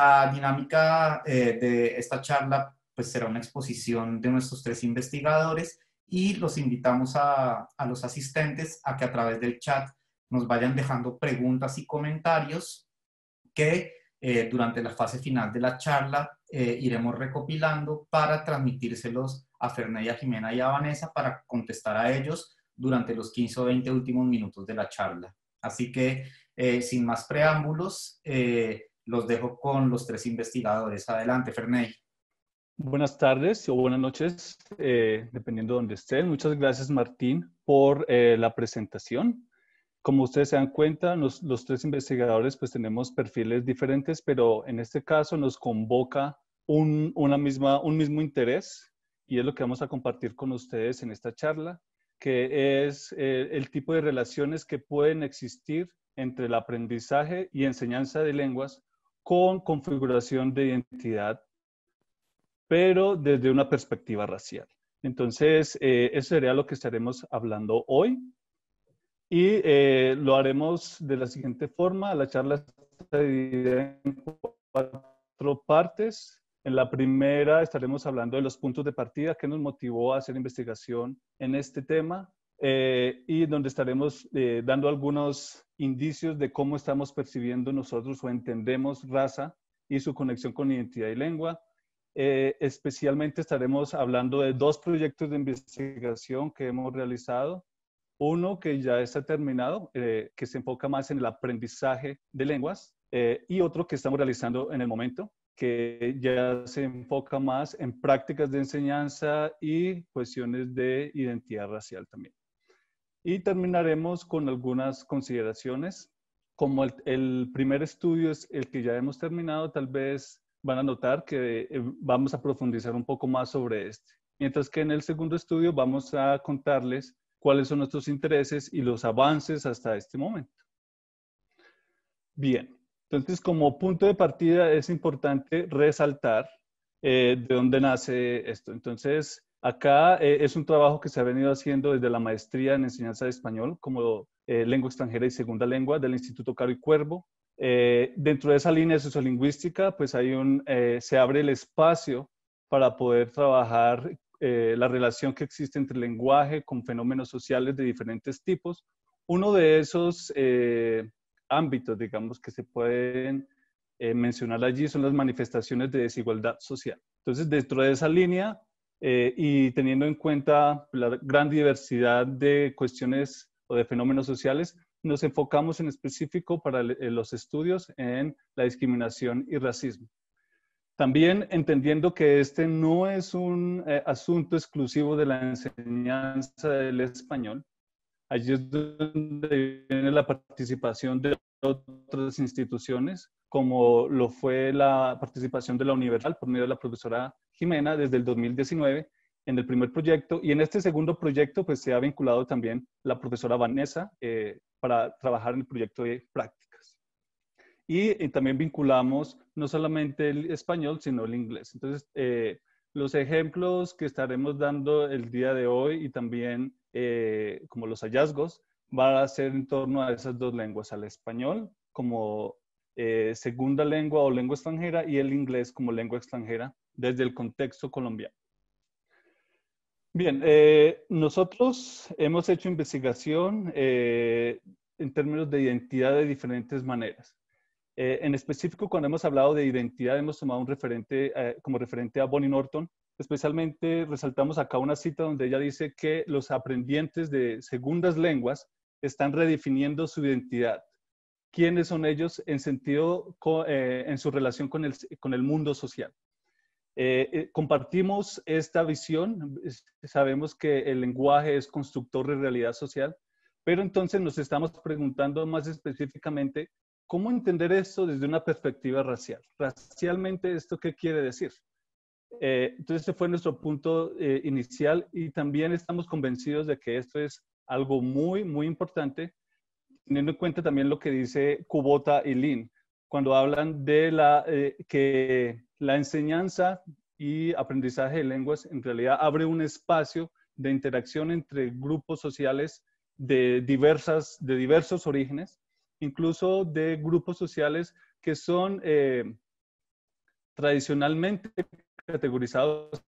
La dinámica de esta charla pues será una exposición de nuestros tres investigadores y los invitamos a los asistentes a que a través del chat nos vayan dejando preguntas y comentarios que durante la fase final de la charla iremos recopilando para transmitírselos a Ferney, a Jimena y a Vanessa para contestar a ellos durante los 15 o 20 últimos minutos de la charla. Así que, sin más preámbulos, los dejo con los tres investigadores. Adelante, Ferney. Buenas tardes o buenas noches, dependiendo de donde estén. Muchas gracias, Martín, por la presentación. Como ustedes se dan cuenta, los tres investigadores pues tenemos perfiles diferentes, pero en este caso nos convoca un mismo interés, y es lo que vamos a compartir con ustedes en esta charla, que es el tipo de relaciones que pueden existir entre el aprendizaje y enseñanza de lenguas con configuración de identidad, pero desde una perspectiva racial. Entonces, eso sería lo que estaremos hablando hoy. Y lo haremos de la siguiente forma. La charla está dividida en 4 partes. En la primera estaremos hablando de los puntos de partida que nos motivó a hacer investigación en este tema, y donde estaremos dando algunos indicios de cómo estamos percibiendo nosotros o entendemos raza y su conexión con identidad y lengua. Especialmente estaremos hablando de 2 proyectos de investigación que hemos realizado. Uno que ya está terminado, que se enfoca más en el aprendizaje de lenguas, y otro que estamos realizando en el momento, que ya se enfoca más en prácticas de enseñanza y cuestiones de identidad racial también. Y terminaremos con algunas consideraciones. Como el primer estudio es el que ya hemos terminado, tal vez van a notar que vamos a profundizar un poco más sobre este. Mientras que en el segundo estudio vamos a contarles cuáles son nuestros intereses y los avances hasta este momento. Bien, entonces como punto de partida es importante resaltar de dónde nace esto. Entonces, acá es un trabajo que se ha venido haciendo desde la maestría en enseñanza de español como lengua extranjera y segunda lengua del Instituto Caro y Cuervo. Dentro de esa línea sociolingüística, pues se abre el espacio para poder trabajar la relación que existe entre el lenguaje con fenómenos sociales de diferentes tipos. Uno de esos ámbitos, digamos, que se pueden mencionar allí son las manifestaciones de desigualdad social. Entonces, dentro de esa línea y teniendo en cuenta la gran diversidad de cuestiones o de fenómenos sociales, nos enfocamos en específico para los estudios en la discriminación y racismo. También entendiendo que este no es un asunto exclusivo de la enseñanza del español. Allí es donde viene la participación de otras instituciones, como lo fue la participación de la Universal por medio de la profesora Jimena desde el 2019 en el primer proyecto, y en este segundo proyecto pues se ha vinculado también la profesora Vanessa para trabajar en el proyecto de prácticas. Y también vinculamos no solamente el español, sino el inglés. Entonces, los ejemplos que estaremos dando el día de hoy y también como los hallazgos van a ser en torno a esas 2 lenguas, al español como segunda lengua o lengua extranjera y el inglés como lengua extranjera desde el contexto colombiano. Bien, nosotros hemos hecho investigación en términos de identidad de diferentes maneras. En específico, cuando hemos hablado de identidad, hemos tomado un referente como referente a Bonnie Norton. Especialmente resaltamos acá una cita donde ella dice que los aprendientes de segundas lenguas están redefiniendo su identidad. ¿Quiénes son ellos en su relación con el mundo social? Compartimos esta visión, sabemos que el lenguaje es constructor de realidad social, pero entonces nos estamos preguntando más específicamente cómo entender esto desde una perspectiva racial. Racialmente, ¿esto qué quiere decir? Entonces ese fue nuestro punto inicial, y también estamos convencidos de que esto es algo muy, muy importante, teniendo en cuenta también lo que dice Kubota y Lin, cuando hablan de que la enseñanza y aprendizaje de lenguas en realidad abre un espacio de interacción entre grupos sociales de diversos orígenes, incluso de grupos sociales que son tradicionalmente categorizados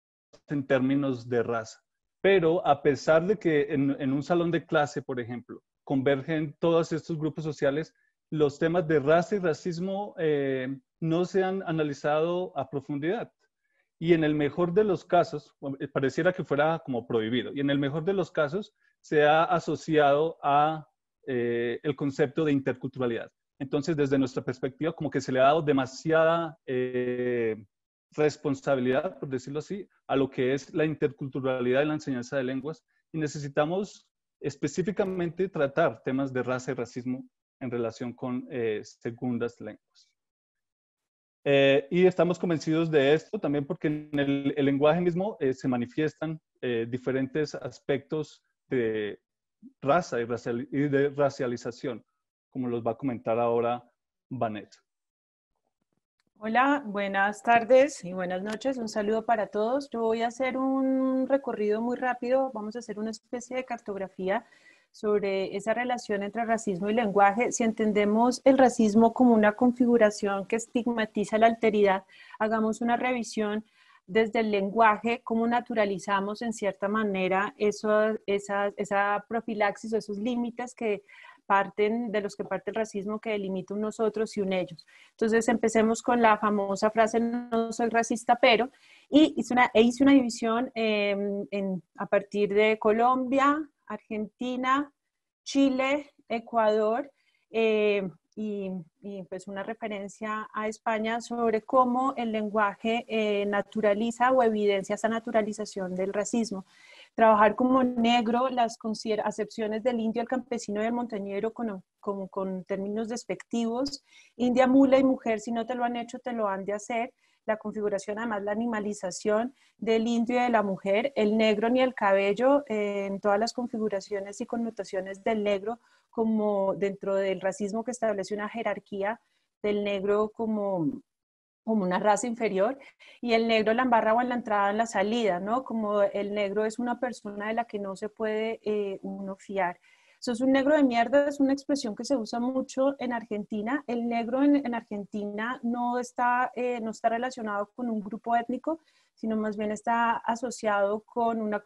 en términos de raza. Pero a pesar de que en un salón de clase, por ejemplo, convergen todos estos grupos sociales, los temas de raza y racismo no se han analizado a profundidad. Y en el mejor de los casos, pareciera que fuera como prohibido, y en el mejor de los casos se ha asociado a el concepto de interculturalidad. Entonces, desde nuestra perspectiva, como que se le ha dado demasiada responsabilidad, por decirlo así, a lo que es la interculturalidad y la enseñanza de lenguas, y necesitamos específicamente tratar temas de raza y racismo en relación con segundas lenguas. Y estamos convencidos de esto también porque en el lenguaje mismo se manifiestan diferentes aspectos de raza y de racialización, como los va a comentar ahora Vanessa. Hola, buenas tardes y buenas noches. Un saludo para todos. Yo voy a hacer un recorrido muy rápido. Vamos a hacer una especie de cartografía sobre esa relación entre racismo y lenguaje. Si entendemos el racismo como una configuración que estigmatiza la alteridad, hagamos una revisión desde el lenguaje, cómo naturalizamos en cierta manera esa profilaxis o esos límites que parten de los que parte el racismo, que delimita un nosotros y un ellos. Entonces empecemos con la famosa frase no soy racista pero, y hice una división a partir de Colombia, Argentina, Chile, Ecuador y pues una referencia a España sobre cómo el lenguaje naturaliza o evidencia esa naturalización del racismo. Trabajar como negro, las acepciones del indio, el campesino y el montañero con términos despectivos, india, mula y mujer, si no te lo han hecho, te lo han de hacer. La configuración, además la animalización del indio y de la mujer, el negro ni el cabello, en todas las configuraciones y connotaciones del negro, como dentro del racismo que establece una jerarquía del negro como una raza inferior, y el negro la embarra o en la entrada, en la salida, ¿no? Como el negro es una persona de la que no se puede uno fiar. Eso es un negro de mierda, es una expresión que se usa mucho en Argentina. El negro en Argentina no está relacionado con un grupo étnico, sino más bien está asociado con una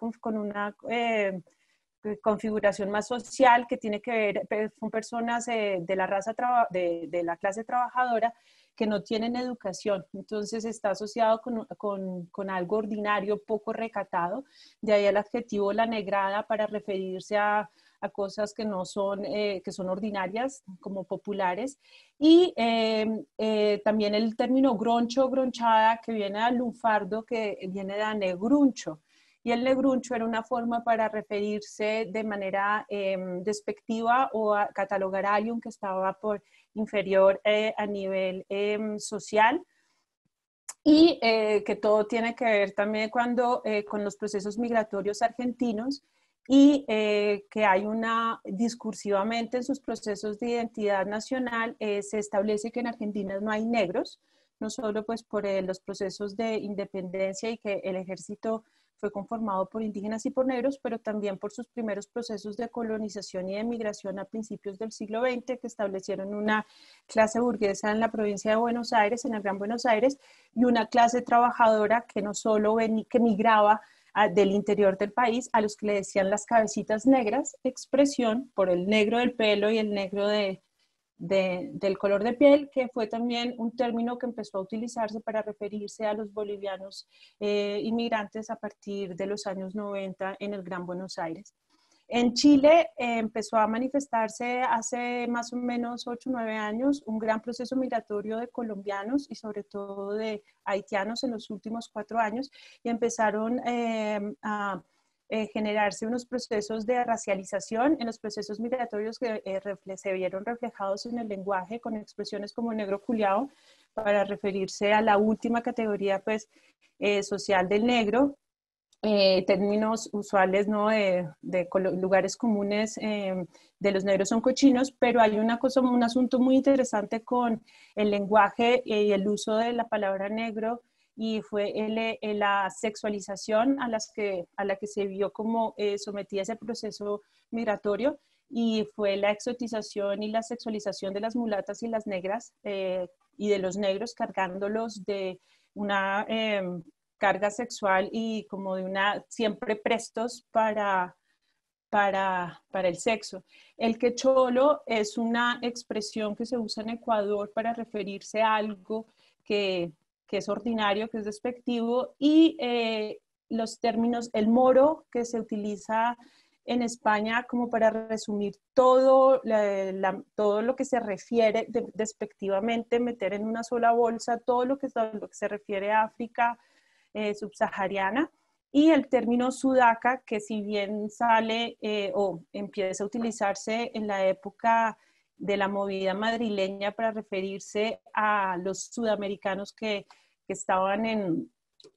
configuración más social que tiene que ver con personas de la raza de la clase trabajadora que no tienen educación. Entonces está asociado con algo ordinario, poco recatado. De ahí el adjetivo la negrada para referirse a cosas que no son, que son ordinarias, como populares. Y también el término groncho, gronchada, que viene al lunfardo, que viene de negruncho. Y el negruncho era una forma para referirse de manera despectiva o a catalogar a alguien que estaba por inferior a nivel social. Y que todo tiene que ver también con los procesos migratorios argentinos y que hay discursivamente en sus procesos de identidad nacional, se establece que en Argentina no hay negros, no solo pues por los procesos de independencia y que el ejército fue conformado por indígenas y por negros, pero también por sus primeros procesos de colonización y de migración a principios del siglo XX, que establecieron una clase burguesa en la provincia de Buenos Aires, en el Gran Buenos Aires, y una clase trabajadora que no solo que migraba del interior del país, a los que le decían las cabecitas negras, expresión por el negro del pelo y el negro del color de piel, que fue también un término que empezó a utilizarse para referirse a los bolivianos inmigrantes a partir de los años 90 en el Gran Buenos Aires. En Chile empezó a manifestarse hace más o menos 8 o 9 años un gran proceso migratorio de colombianos y sobre todo de haitianos en los últimos 4 años, y empezaron a generarse unos procesos de racialización en los procesos migratorios que se vieron reflejados en el lenguaje con expresiones como negro culiao para referirse a la última categoría pues, social del negro. Términos usuales, ¿no? de lugares comunes de los negros son cochinos, pero hay un asunto muy interesante con el lenguaje y el uso de la palabra negro, y fue la sexualización a la que se vio como sometida a ese proceso migratorio, y fue la exotización y la sexualización de las mulatas y las negras y de los negros, cargándolos de carga sexual y como de una siempre prestos para el sexo. El quecholo es una expresión que se usa en Ecuador para referirse a algo que es ordinario, que es despectivo, y los términos, el moro, que se utiliza en España como para resumir todo, todo lo que se refiere despectivamente, meter en una sola bolsa todo lo que se refiere a África subsahariana. Y el término sudaca, que si bien sale o empieza a utilizarse en la época de la movida madrileña para referirse a los sudamericanos que estaban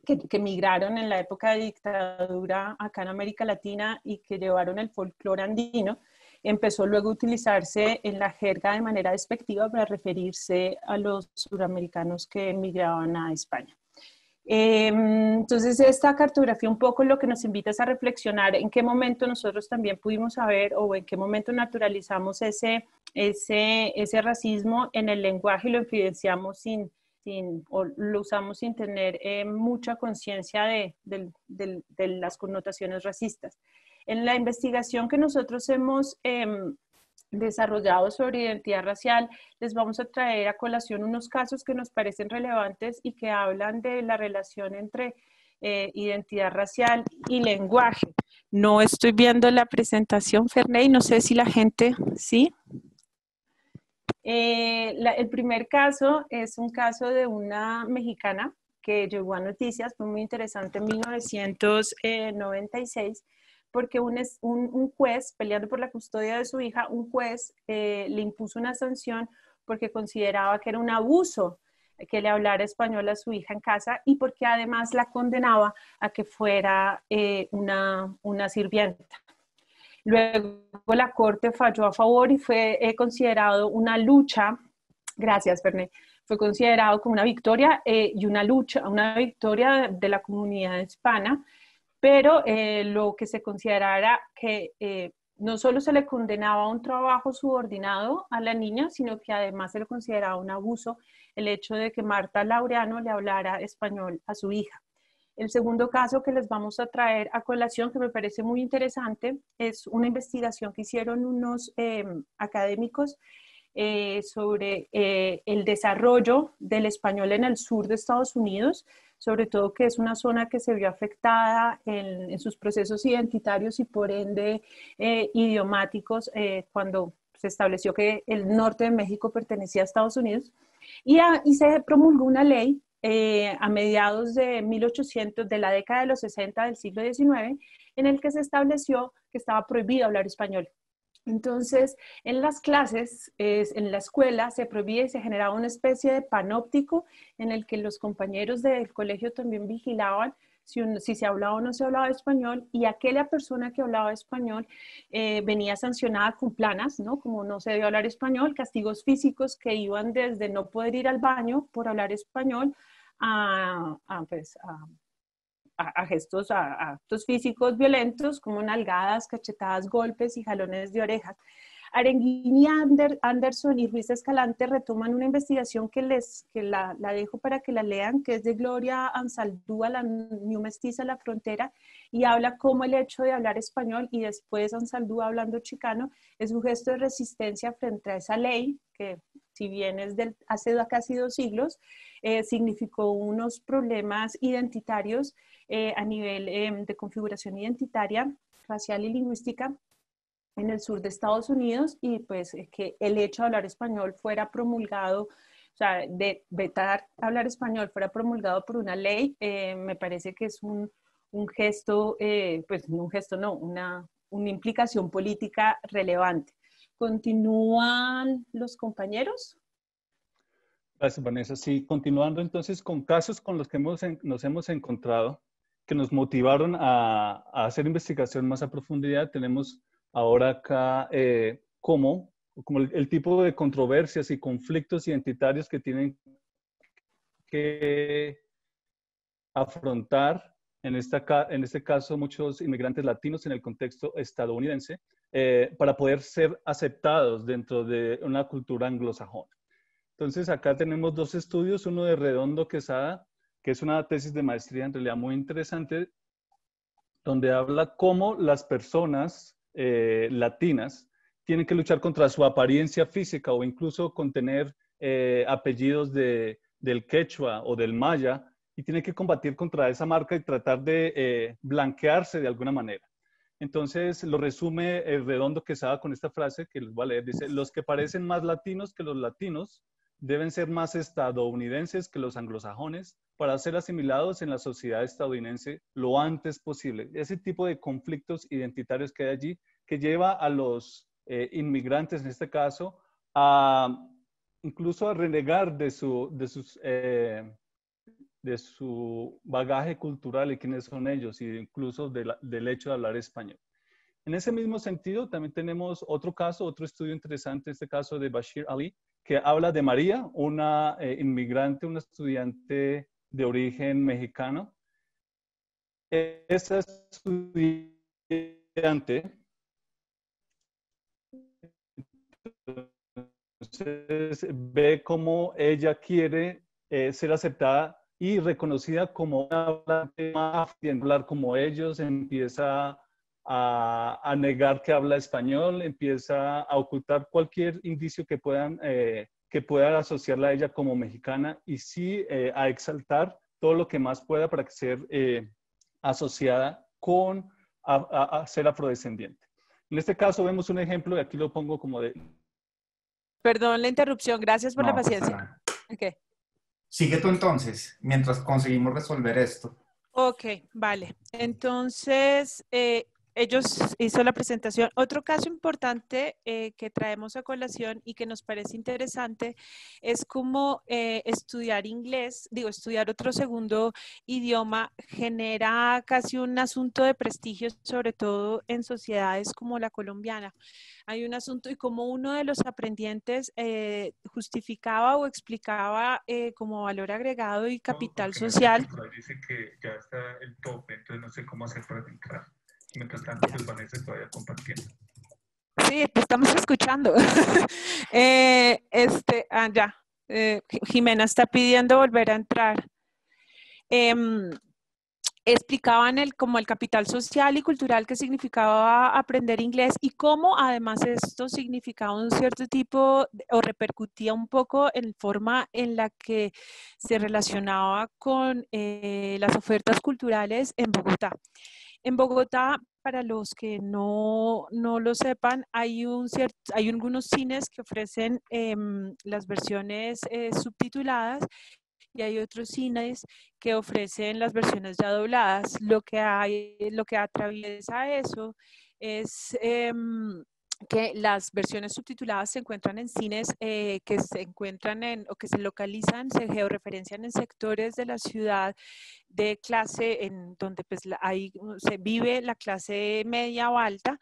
que migraron en la época de dictadura acá en América Latina y que llevaron el folclore andino, empezó luego a utilizarse en la jerga de manera despectiva para referirse a los sudamericanos que migraban a España. Entonces, esta cartografía un poco lo que nos invita es a reflexionar en qué momento nosotros también pudimos saber o en qué momento naturalizamos ese racismo en el lenguaje y lo evidenciamos o lo usamos sin tener mucha conciencia de las connotaciones racistas. En la investigación que nosotros hemos desarrollado sobre identidad racial, les vamos a traer a colación unos casos que nos parecen relevantes y que hablan de la relación entre identidad racial y lenguaje. No estoy viendo la presentación, Ferney, no sé si la gente, ¿sí? El primer caso es un caso de una mexicana que llegó a noticias, fue muy interesante, en 1996, porque un juez, peleando por la custodia de su hija, un juez le impuso una sanción porque consideraba que era un abuso que le hablara español a su hija en casa y porque además la condenaba a que fuera una sirvienta. Luego la Corte falló a favor y fue considerado una lucha, gracias Ferné, fue considerado como una victoria y una victoria de la comunidad hispana, pero lo que se consideraba era que no solo se le condenaba a un trabajo subordinado a la niña, sino que además se le consideraba un abuso el hecho de que Marta Laureano le hablara español a su hija. El segundo caso que les vamos a traer a colación, que me parece muy interesante, es una investigación que hicieron unos académicos sobre el desarrollo del español en el sur de Estados Unidos, sobre todo que es una zona que se vio afectada en sus procesos identitarios y por ende idiomáticos cuando se estableció que el norte de México pertenecía a Estados Unidos y se promulgó una ley a mediados de 1800, de la década de los 60 del siglo XIX, en el que se estableció que estaba prohibido hablar español. Entonces, en las clases, en la escuela, se prohibía y se generaba una especie de panóptico en el que los compañeros del colegio también vigilaban si se hablaba o no se hablaba español, y aquella persona que hablaba español venía sancionada con planas, ¿no? Como no se debió hablar español, castigos físicos que iban desde no poder ir al baño por hablar español a gestos, a actos físicos violentos como nalgadas, cachetadas, golpes y jalones de orejas. Arenguini, Anderson y Ruiz Escalante retoman una investigación que la dejo para que la lean, que es de Gloria Ansaldúa, la New Mestiza La Frontera, y habla cómo el hecho de hablar español y después Ansaldúa hablando chicano es un gesto de resistencia frente a esa ley que, si bien es hace casi 2 siglos, significó unos problemas identitarios a nivel de configuración identitaria, racial y lingüística en el sur de Estados Unidos, y pues que el hecho de hablar español fuera promulgado, o sea, de vetar hablar español fuera promulgado por una ley, me parece que es un gesto, pues un gesto no, una implicación política relevante. ¿Continúan los compañeros? Gracias, Vanessa. Sí, continuando entonces con casos con los que nos hemos encontrado, que nos motivaron a hacer investigación más a profundidad, tenemos ahora acá como el tipo de controversias y conflictos identitarios que tienen que afrontar, en este caso, muchos inmigrantes latinos en el contexto estadounidense, para poder ser aceptados dentro de una cultura anglosajona. Entonces, acá tenemos 2 estudios, uno de Redondo Quesada que es una tesis de maestría en realidad muy interesante, donde habla cómo las personas latinas tienen que luchar contra su apariencia física o incluso con tener apellidos del quechua o del maya, y tienen que combatir contra esa marca y tratar de blanquearse de alguna manera. Entonces lo resume Redondo Quesada con esta frase que les voy a leer. Dice: los que parecen más latinos que los latinos deben ser más estadounidenses que los anglosajones para ser asimilados en la sociedad estadounidense lo antes posible. Ese tipo de conflictos identitarios que hay allí, que lleva a los inmigrantes, en este caso, a incluso a renegar de su bagaje cultural y quiénes son ellos, y incluso del hecho de hablar español. En ese mismo sentido, también tenemos otro caso, otro estudio interesante, este caso de Bashir Ali, que habla de María, una inmigrante, una estudiante de origen mexicano. Esa estudiante entonces ve cómo ella quiere ser aceptada y reconocida como una hablar como ellos, empieza a negar que habla español, empieza a ocultar cualquier indicio que puedan asociarla a ella como mexicana, y sí a exaltar todo lo que más pueda para que ser asociada con a ser afrodescendiente. En este caso vemos un ejemplo, y aquí lo pongo como de... Perdón la interrupción, gracias por la No pasa paciencia. nada. Okay. Sigue tú entonces, mientras conseguimos resolver esto. Ok, vale. Entonces, ellos hizo la presentación. Otro caso importante que traemos a colación y que nos parece interesante es cómo estudiar inglés, estudiar otro segundo idioma genera casi un asunto de prestigio, sobre todo en sociedades como la colombiana. Hay un asunto y como uno de los aprendientes justificaba o explicaba como valor agregado y capital social. Dice que ya está el tope, entonces no sé cómo hacer para entrar. Mientras tanto, pues Vanessa está todavía compartiendo. Sí, te estamos escuchando. Ya. Jimena está pidiendo volver a entrar. Explicaban como el capital social y cultural que significaba aprender inglés y cómo además esto significaba un cierto tipo o repercutía un poco en la forma en la que se relacionaba con las ofertas culturales en Bogotá. En Bogotá, para los que no lo sepan, hay algunos cines que ofrecen las versiones subtituladas, y hay otros cines que ofrecen las versiones ya dobladas. Lo que atraviesa eso es que las versiones subtituladas se encuentran en cines que se encuentran o que se localizan, se georreferencian en sectores de la ciudad de clase en donde pues ahí se vive la clase media o alta.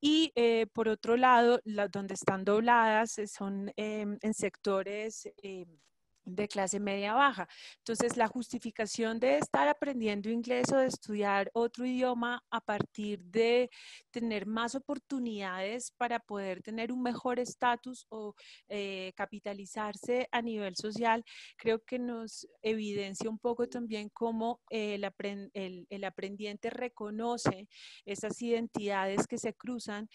Y por otro lado, donde están dobladas son en sectores de clase media baja. Entonces, la justificación de estar aprendiendo inglés o de estudiar otro idioma a partir de tener más oportunidades para poder tener un mejor estatus o capitalizarse a nivel social, creo que nos evidencia un poco también cómo el aprendiente reconoce esas identidades que se cruzan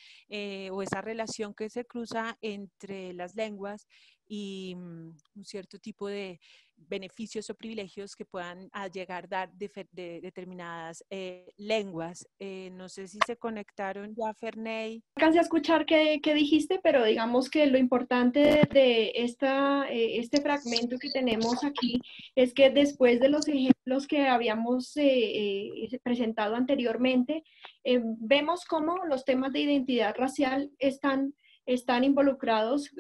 o esa relación que se cruza entre las lenguas y un cierto tipo de beneficios o privilegios que puedan llegar a dar de determinadas lenguas. No sé si se conectaron ya, Ferney. Alcancé a escuchar qué dijiste, pero digamos que lo importante de este fragmento que tenemos aquí es que después de los ejemplos que habíamos presentado anteriormente, vemos cómo los temas de identidad racial están involucrados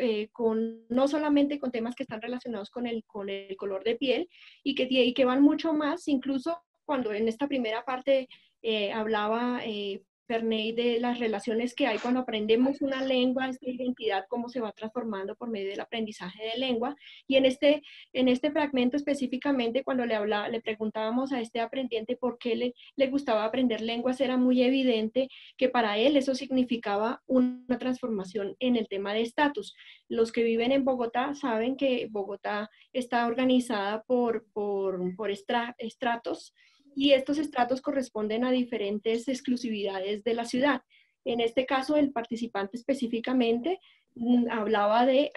no solamente con temas que están relacionados con el color de piel y que van mucho más, incluso cuando en esta primera parte hablaba Perney, de las relaciones que hay cuando aprendemos una lengua, esta identidad, cómo se va transformando por medio del aprendizaje de lengua. Y en este fragmento específicamente, cuando le preguntábamos a este aprendiente por qué le gustaba aprender lenguas, era muy evidente que para él eso significaba una transformación en el tema de estatus. Los que viven en Bogotá saben que Bogotá está organizada por estratos, y estos estratos corresponden a diferentes exclusividades de la ciudad. En este caso, el participante específicamente hablaba de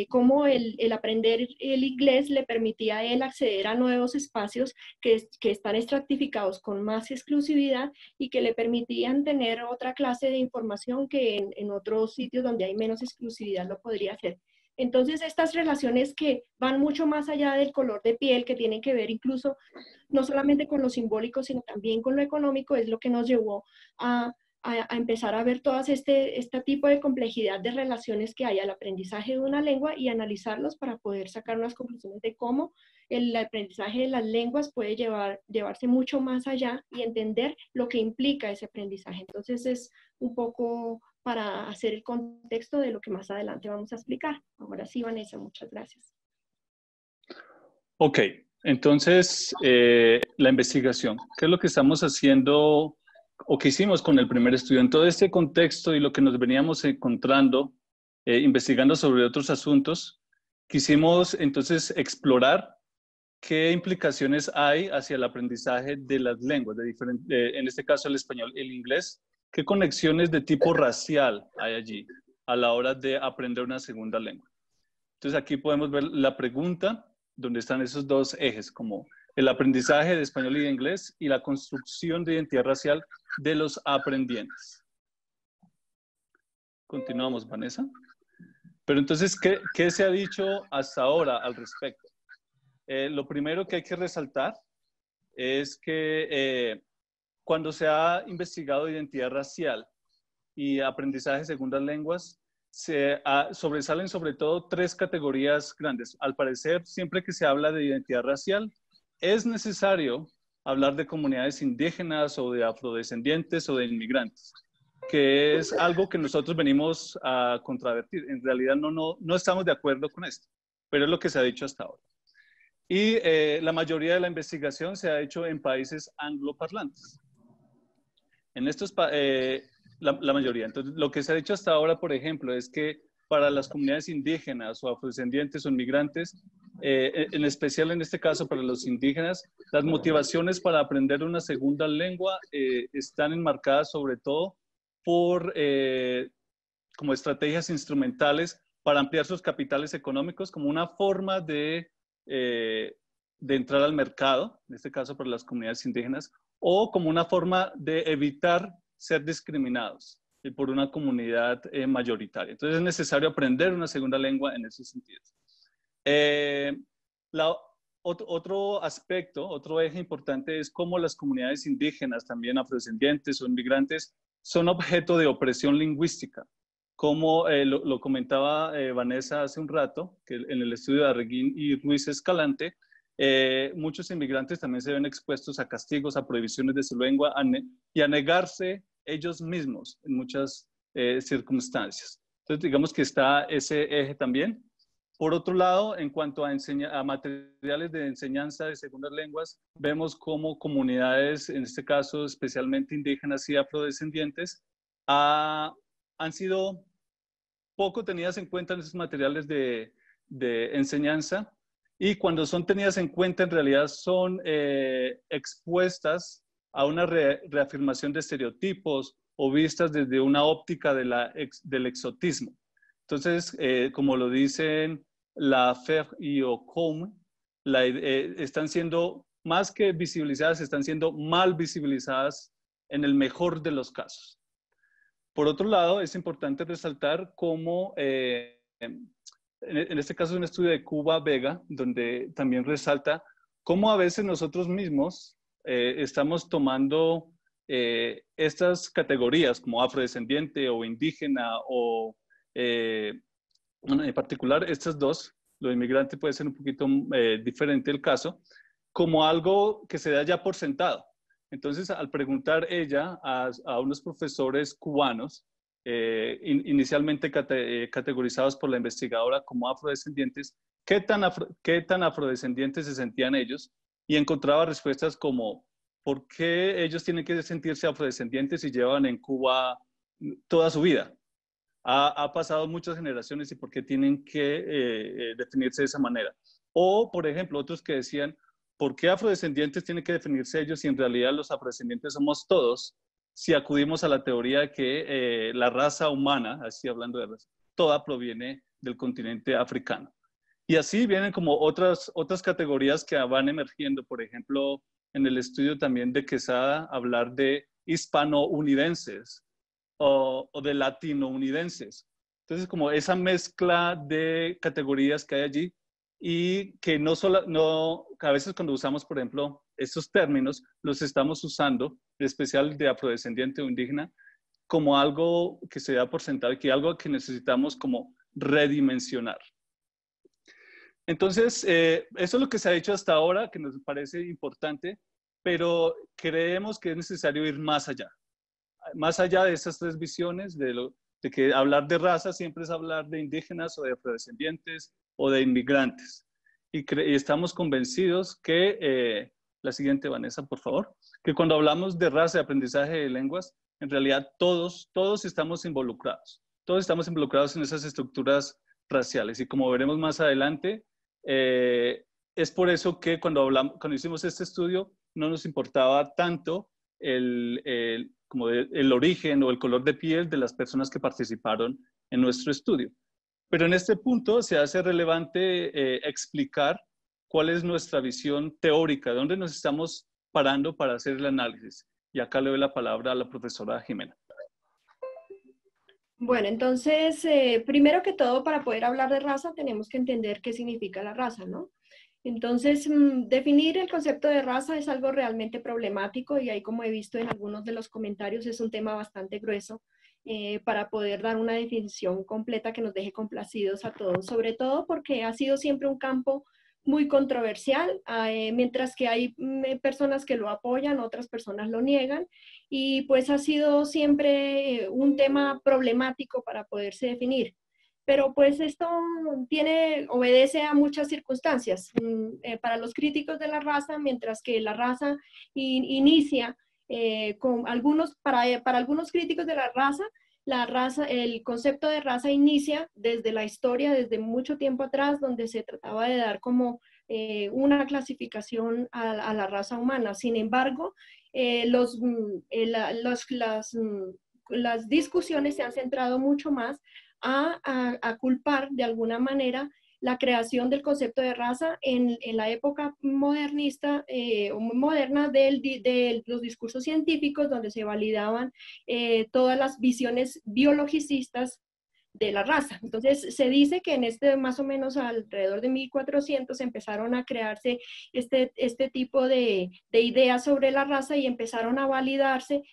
cómo el aprender el inglés le permitía a él acceder a nuevos espacios que están estratificados con más exclusividad y que le permitían tener otra clase de información que en otros sitios donde hay menos exclusividad lo podría hacer. Entonces, estas relaciones que van mucho más allá del color de piel, que tienen que ver incluso no solamente con lo simbólico, sino también con lo económico, es lo que nos llevó a empezar a ver todas este tipo de complejidad de relaciones que hay al aprendizaje de una lengua y analizarlos para poder sacar unas conclusiones de cómo el aprendizaje de las lenguas puede llevarse mucho más allá y entender lo que implica ese aprendizaje. Entonces, es un poco para hacer el contexto de lo que más adelante vamos a explicar. Ahora sí, Vanessa, muchas gracias. Ok, entonces, la investigación. ¿Qué es lo que estamos haciendo o que hicimos con el primer estudio? En todo este contexto y lo que nos veníamos encontrando, investigando sobre otros asuntos, quisimos entonces explorar qué implicaciones hay hacia el aprendizaje de las lenguas, en este caso el español, el inglés. ¿Qué conexiones de tipo racial hay allí a la hora de aprender una segunda lengua? Entonces aquí podemos ver la pregunta, donde están esos dos ejes, como el aprendizaje de español y de inglés y la construcción de identidad racial de los aprendientes. Continuamos, Vanessa. Pero entonces, ¿qué se ha dicho hasta ahora al respecto? Lo primero que hay que resaltar es que cuando se ha investigado identidad racial y aprendizaje de segundas lenguas, sobresalen sobre todo tres categorías grandes. Al parecer, siempre que se habla de identidad racial, es necesario hablar de comunidades indígenas o de afrodescendientes o de inmigrantes, que es algo que nosotros venimos a contravertir. En realidad no estamos de acuerdo con esto, pero es lo que se ha dicho hasta ahora. Y la mayoría de la investigación se ha hecho en países angloparlantes. En estos la mayoría. Entonces, lo que se ha dicho hasta ahora, por ejemplo, es que para las comunidades indígenas o afrodescendientes o inmigrantes, en especial en este caso para los indígenas, las motivaciones para aprender una segunda lengua están enmarcadas sobre todo por como estrategias instrumentales para ampliar sus capitales económicos como una forma de entrar al mercado, en este caso para las comunidades indígenas, o como una forma de evitar ser discriminados por una comunidad mayoritaria. Entonces es necesario aprender una segunda lengua en ese sentido. Otro aspecto, otro eje importante es cómo las comunidades indígenas, también afrodescendientes o inmigrantes, son objeto de opresión lingüística. Como lo comentaba Vanessa hace un rato, que en el estudio de Arreguín y Ruiz Escalante, muchos inmigrantes también se ven expuestos a castigos, a prohibiciones de su lengua y a negarse ellos mismos en muchas circunstancias. Entonces, digamos que está ese eje también. Por otro lado, en cuanto a materiales de enseñanza de segundas lenguas, vemos cómo comunidades, en este caso especialmente indígenas y afrodescendientes, han sido poco tenidas en cuenta en esos materiales de enseñanza, y cuando son tenidas en cuenta en realidad son expuestas a una reafirmación de estereotipos o vistas desde una óptica del exotismo. Entonces, como lo dicen Laffer y Ocom, están siendo más que visibilizadas, están siendo mal visibilizadas en el mejor de los casos. Por otro lado, es importante resaltar cómo, en este caso es un estudio de Cuba Vega, donde también resalta cómo a veces nosotros mismos estamos tomando estas categorías como afrodescendiente o indígena o, bueno, en particular estas dos, lo inmigrante puede ser un poquito diferente el caso, como algo que se da ya por sentado. Entonces, al preguntar ella a unos profesores cubanos, inicialmente categorizados por la investigadora como afrodescendientes, qué tan afrodescendientes se sentían ellos, y encontraba respuestas como ¿por qué ellos tienen que sentirse afrodescendientes y llevan en Cuba toda su vida? Ha pasado muchas generaciones y por qué tienen que definirse de esa manera. O, por ejemplo, otros que decían, ¿por qué afrodescendientes tienen que definirse ellos si en realidad los afrodescendientes somos todos? Si acudimos a la teoría de que la raza humana, así hablando de raza, toda proviene del continente africano. Y así vienen como otras categorías que van emergiendo. Por ejemplo, en el estudio también de Quesada, hablar de hispano-unidenses o de latinounidenses. Entonces, como esa mezcla de categorías que hay allí y que a veces cuando usamos, por ejemplo, estos términos, los estamos usando, en especial de afrodescendiente o indígena, como algo que se da por sentado, que algo que necesitamos como redimensionar. Entonces, eso es lo que se ha hecho hasta ahora, que nos parece importante, pero creemos que es necesario ir más allá. Más allá de esas tres visiones, de que hablar de raza siempre es hablar de indígenas o de afrodescendientes o de inmigrantes. Y estamos convencidos que, la siguiente, Vanessa, por favor, que cuando hablamos de raza y aprendizaje de lenguas, en realidad todos estamos involucrados. Todos estamos involucrados en esas estructuras raciales. Y como veremos más adelante, es por eso que cuando hicimos este estudio no nos importaba tanto como el origen o el color de piel de las personas que participaron en nuestro estudio. Pero en este punto se hace relevante explicar cuál es nuestra visión teórica, de dónde nos estamos parando para hacer el análisis. Y acá le doy la palabra a la profesora Jimena. Bueno, entonces, primero que todo, para poder hablar de raza, tenemos que entender qué significa la raza, ¿no? Entonces, definir el concepto de raza es algo realmente problemático y ahí, como he visto en algunos de los comentarios, es un tema bastante grueso para poder dar una definición completa que nos deje complacidos a todos, sobre todo porque ha sido siempre un campo muy controversial, mientras que hay personas que lo apoyan, otras personas lo niegan, y pues ha sido siempre un tema problemático para poderse definir. Pero pues esto obedece a muchas circunstancias. Para los críticos de la raza, mientras que la raza inicia con algunos, para algunos críticos de la raza, el concepto de raza inicia desde la historia, desde mucho tiempo atrás, donde se trataba de dar como una clasificación a la raza humana. Sin embargo, las discusiones se han centrado mucho más a culpar de alguna manera la creación del concepto de raza en la época modernista o moderna de los discursos científicos, donde se validaban todas las visiones biologicistas de la raza. Entonces se dice que en más o menos alrededor de 1400 empezaron a crearse este tipo de ideas sobre la raza y empezaron a validarse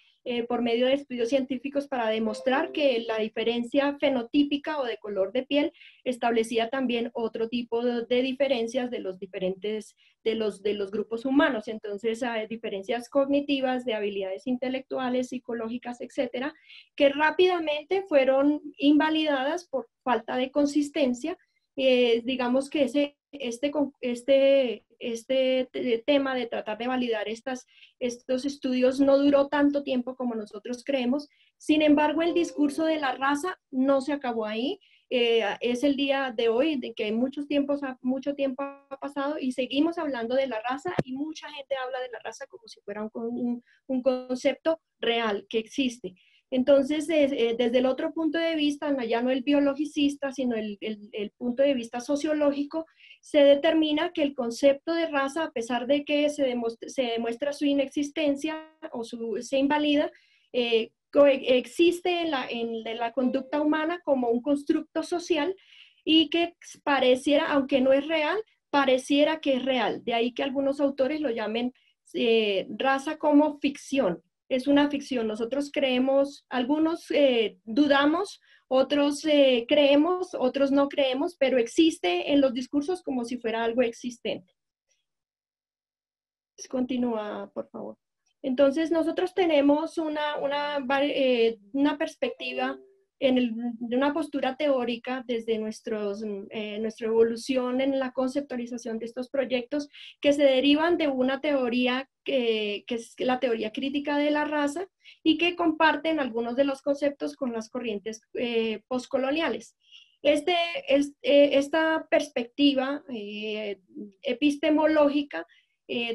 por medio de estudios científicos para demostrar que la diferencia fenotípica o de color de piel establecía también otro tipo de diferencias de los grupos humanos. Entonces hay diferencias cognitivas, de habilidades intelectuales, psicológicas, etcétera, que rápidamente fueron invalidadas por falta de consistencia. Digamos que este tema de tratar de validar estos estudios no duró tanto tiempo como nosotros creemos. Sin embargo, el discurso de la raza no se acabó ahí. Es el día de hoy, de que mucho tiempo ha pasado y seguimos hablando de la raza, y mucha gente habla de la raza como si fuera un concepto real que existe. Entonces, desde el otro punto de vista, ya no el biologicista, sino el punto de vista sociológico, se determina que el concepto de raza, a pesar de que se demuestra su inexistencia o se invalida, existe en la conducta humana como un constructo social y que pareciera, aunque no es real, pareciera que es real. De ahí que algunos autores lo llamen raza como ficción. Es una ficción. Nosotros creemos, algunos dudamos, otros creemos, otros no creemos, pero existe en los discursos como si fuera algo existente. Continúa, por favor. Entonces, nosotros tenemos una perspectiva de una postura teórica desde nuestra evolución en la conceptualización de estos proyectos que se derivan de una teoría que es la teoría crítica de la raza y que comparten algunos de los conceptos con las corrientes postcoloniales. Esta perspectiva epistemológica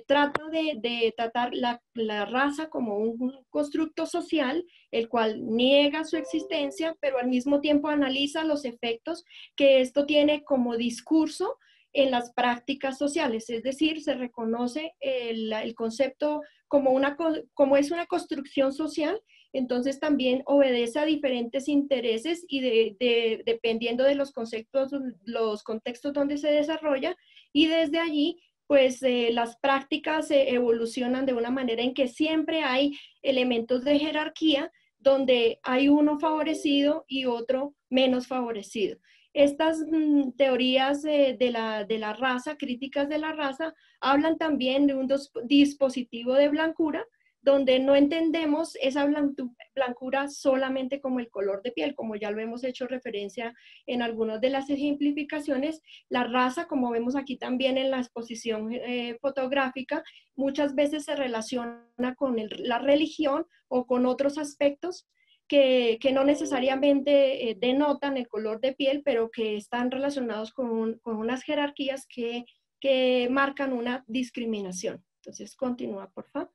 trata de tratar la raza como un constructo social, el cual niega su existencia, pero al mismo tiempo analiza los efectos que esto tiene como discurso en las prácticas sociales. Es decir, se reconoce el concepto como es una construcción social, entonces también obedece a diferentes intereses y dependiendo de los conceptos, los contextos donde se desarrolla, y desde allí pues las prácticas evolucionan de una manera en que siempre hay elementos de jerarquía donde hay uno favorecido y otro menos favorecido. Estas teorías de la raza, críticas de la raza, hablan también de un dispositivo de blancura, donde no entendemos esa blancura solamente como el color de piel, como ya lo hemos hecho referencia en algunas de las ejemplificaciones. La raza, como vemos aquí también en la exposición fotográfica, muchas veces se relaciona con la religión o con otros aspectos que no necesariamente denotan el color de piel, pero que están relacionados con unas jerarquías que marcan una discriminación. Entonces, continúa, por favor.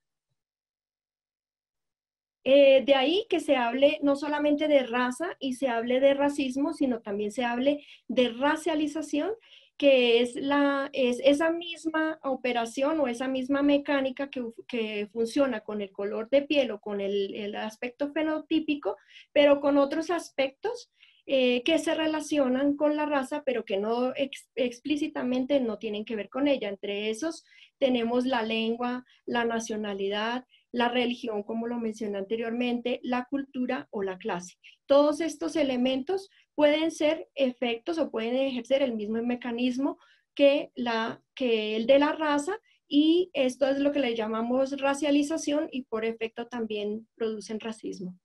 De ahí que se hable no solamente de raza y se hable de racismo, sino también se hable de racialización, que es esa misma operación o esa misma mecánica que funciona con el color de piel o con el aspecto fenotípico, pero con otros aspectos que se relacionan con la raza, pero que no explícitamente no tienen que ver con ella. Entre esos tenemos la lengua, la nacionalidad, la religión, como lo mencioné anteriormente, la cultura o la clase. Todos estos elementos pueden ser efectos o pueden ejercer el mismo mecanismo que el de la raza, y esto es lo que le llamamos racialización y por efecto también producen racismo.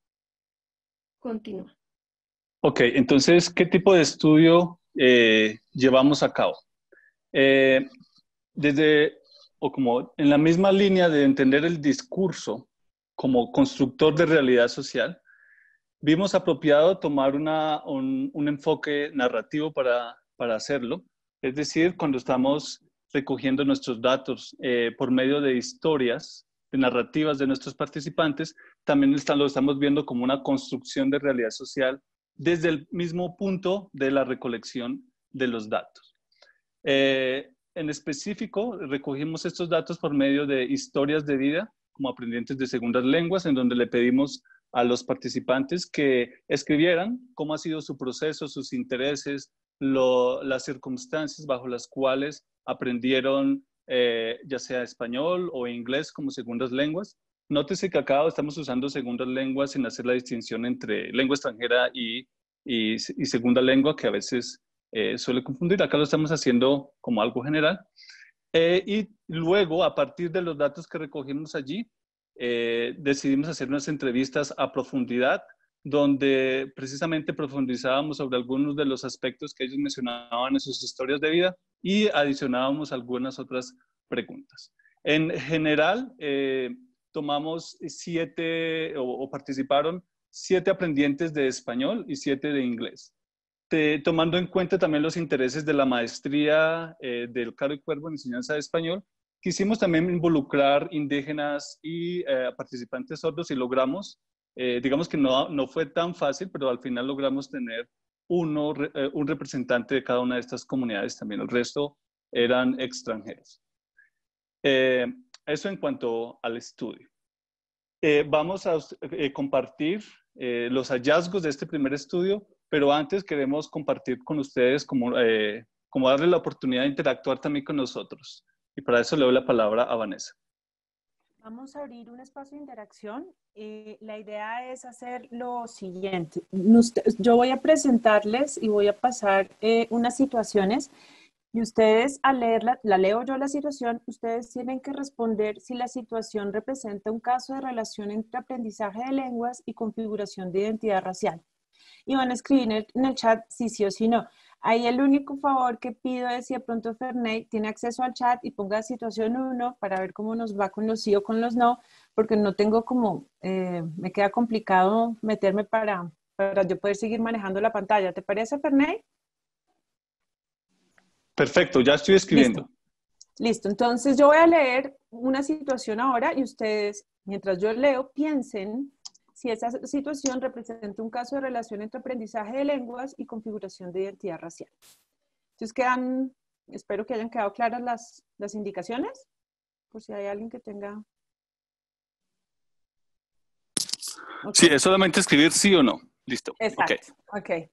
Continúa. Ok, entonces, ¿qué tipo de estudio llevamos a cabo? O como en la misma línea de entender el discurso como constructor de realidad social, vimos apropiado tomar un enfoque narrativo para hacerlo. Es decir, cuando estamos recogiendo nuestros datos por medio de historias, de narrativas de nuestros participantes, también lo estamos viendo como una construcción de realidad social desde el mismo punto de la recolección de los datos. En específico, recogimos estos datos por medio de historias de vida, como aprendientes de segundas lenguas, en donde le pedimos a los participantes que escribieran cómo ha sido su proceso, sus intereses, las circunstancias bajo las cuales aprendieron ya sea español o inglés como segundas lenguas. Nótese que acá estamos usando segundas lenguas sin hacer la distinción entre lengua extranjera y segunda lengua, que a veces suele confundir. Acá lo estamos haciendo como algo general. Y luego, a partir de los datos que recogimos allí, decidimos hacer unas entrevistas a profundidad, donde precisamente profundizábamos sobre algunos de los aspectos que ellos mencionaban en sus historias de vida y adicionábamos algunas otras preguntas. En general, tomamos 7 o participaron 7 aprendientes de español y 7 de inglés. Tomando en cuenta también los intereses de la maestría del Caro y Cuervo en enseñanza de español, quisimos también involucrar indígenas y participantes sordos y logramos, digamos que no fue tan fácil, pero al final logramos tener un representante de cada una de estas comunidades también. El resto eran extranjeros. Eso en cuanto al estudio. Vamos a compartir los hallazgos de este primer estudio, pero antes queremos compartir con ustedes como darle la oportunidad de interactuar también con nosotros. Y para eso le doy la palabra a Vanessa. Vamos a abrir un espacio de interacción. La idea es hacer lo siguiente. Yo voy a presentarles y voy a pasar unas situaciones Y ustedes, al leerla, la leo yo la situación, ustedes tienen que responder si la situación representa un caso de relación entre aprendizaje de lenguas y configuración de identidad racial. Y van a escribir en el chat si sí o si no. Ahí el único favor que pido es si de pronto Ferney tiene acceso al chat y ponga situación 1 para ver cómo nos va con los sí o con los no, porque no tengo como, me queda complicado meterme para yo poder seguir manejando la pantalla. ¿Te parece, Ferney? Perfecto, ya estoy escribiendo. Listo. Listo, entonces yo voy a leer una situación ahora y ustedes, mientras yo leo, piensen si esa situación representa un caso de relación entre aprendizaje de lenguas y configuración de identidad racial. Entonces espero que hayan quedado claras las indicaciones, por si hay alguien que tenga... Okay. Sí, es solamente escribir sí o no. Listo. Exacto, ok.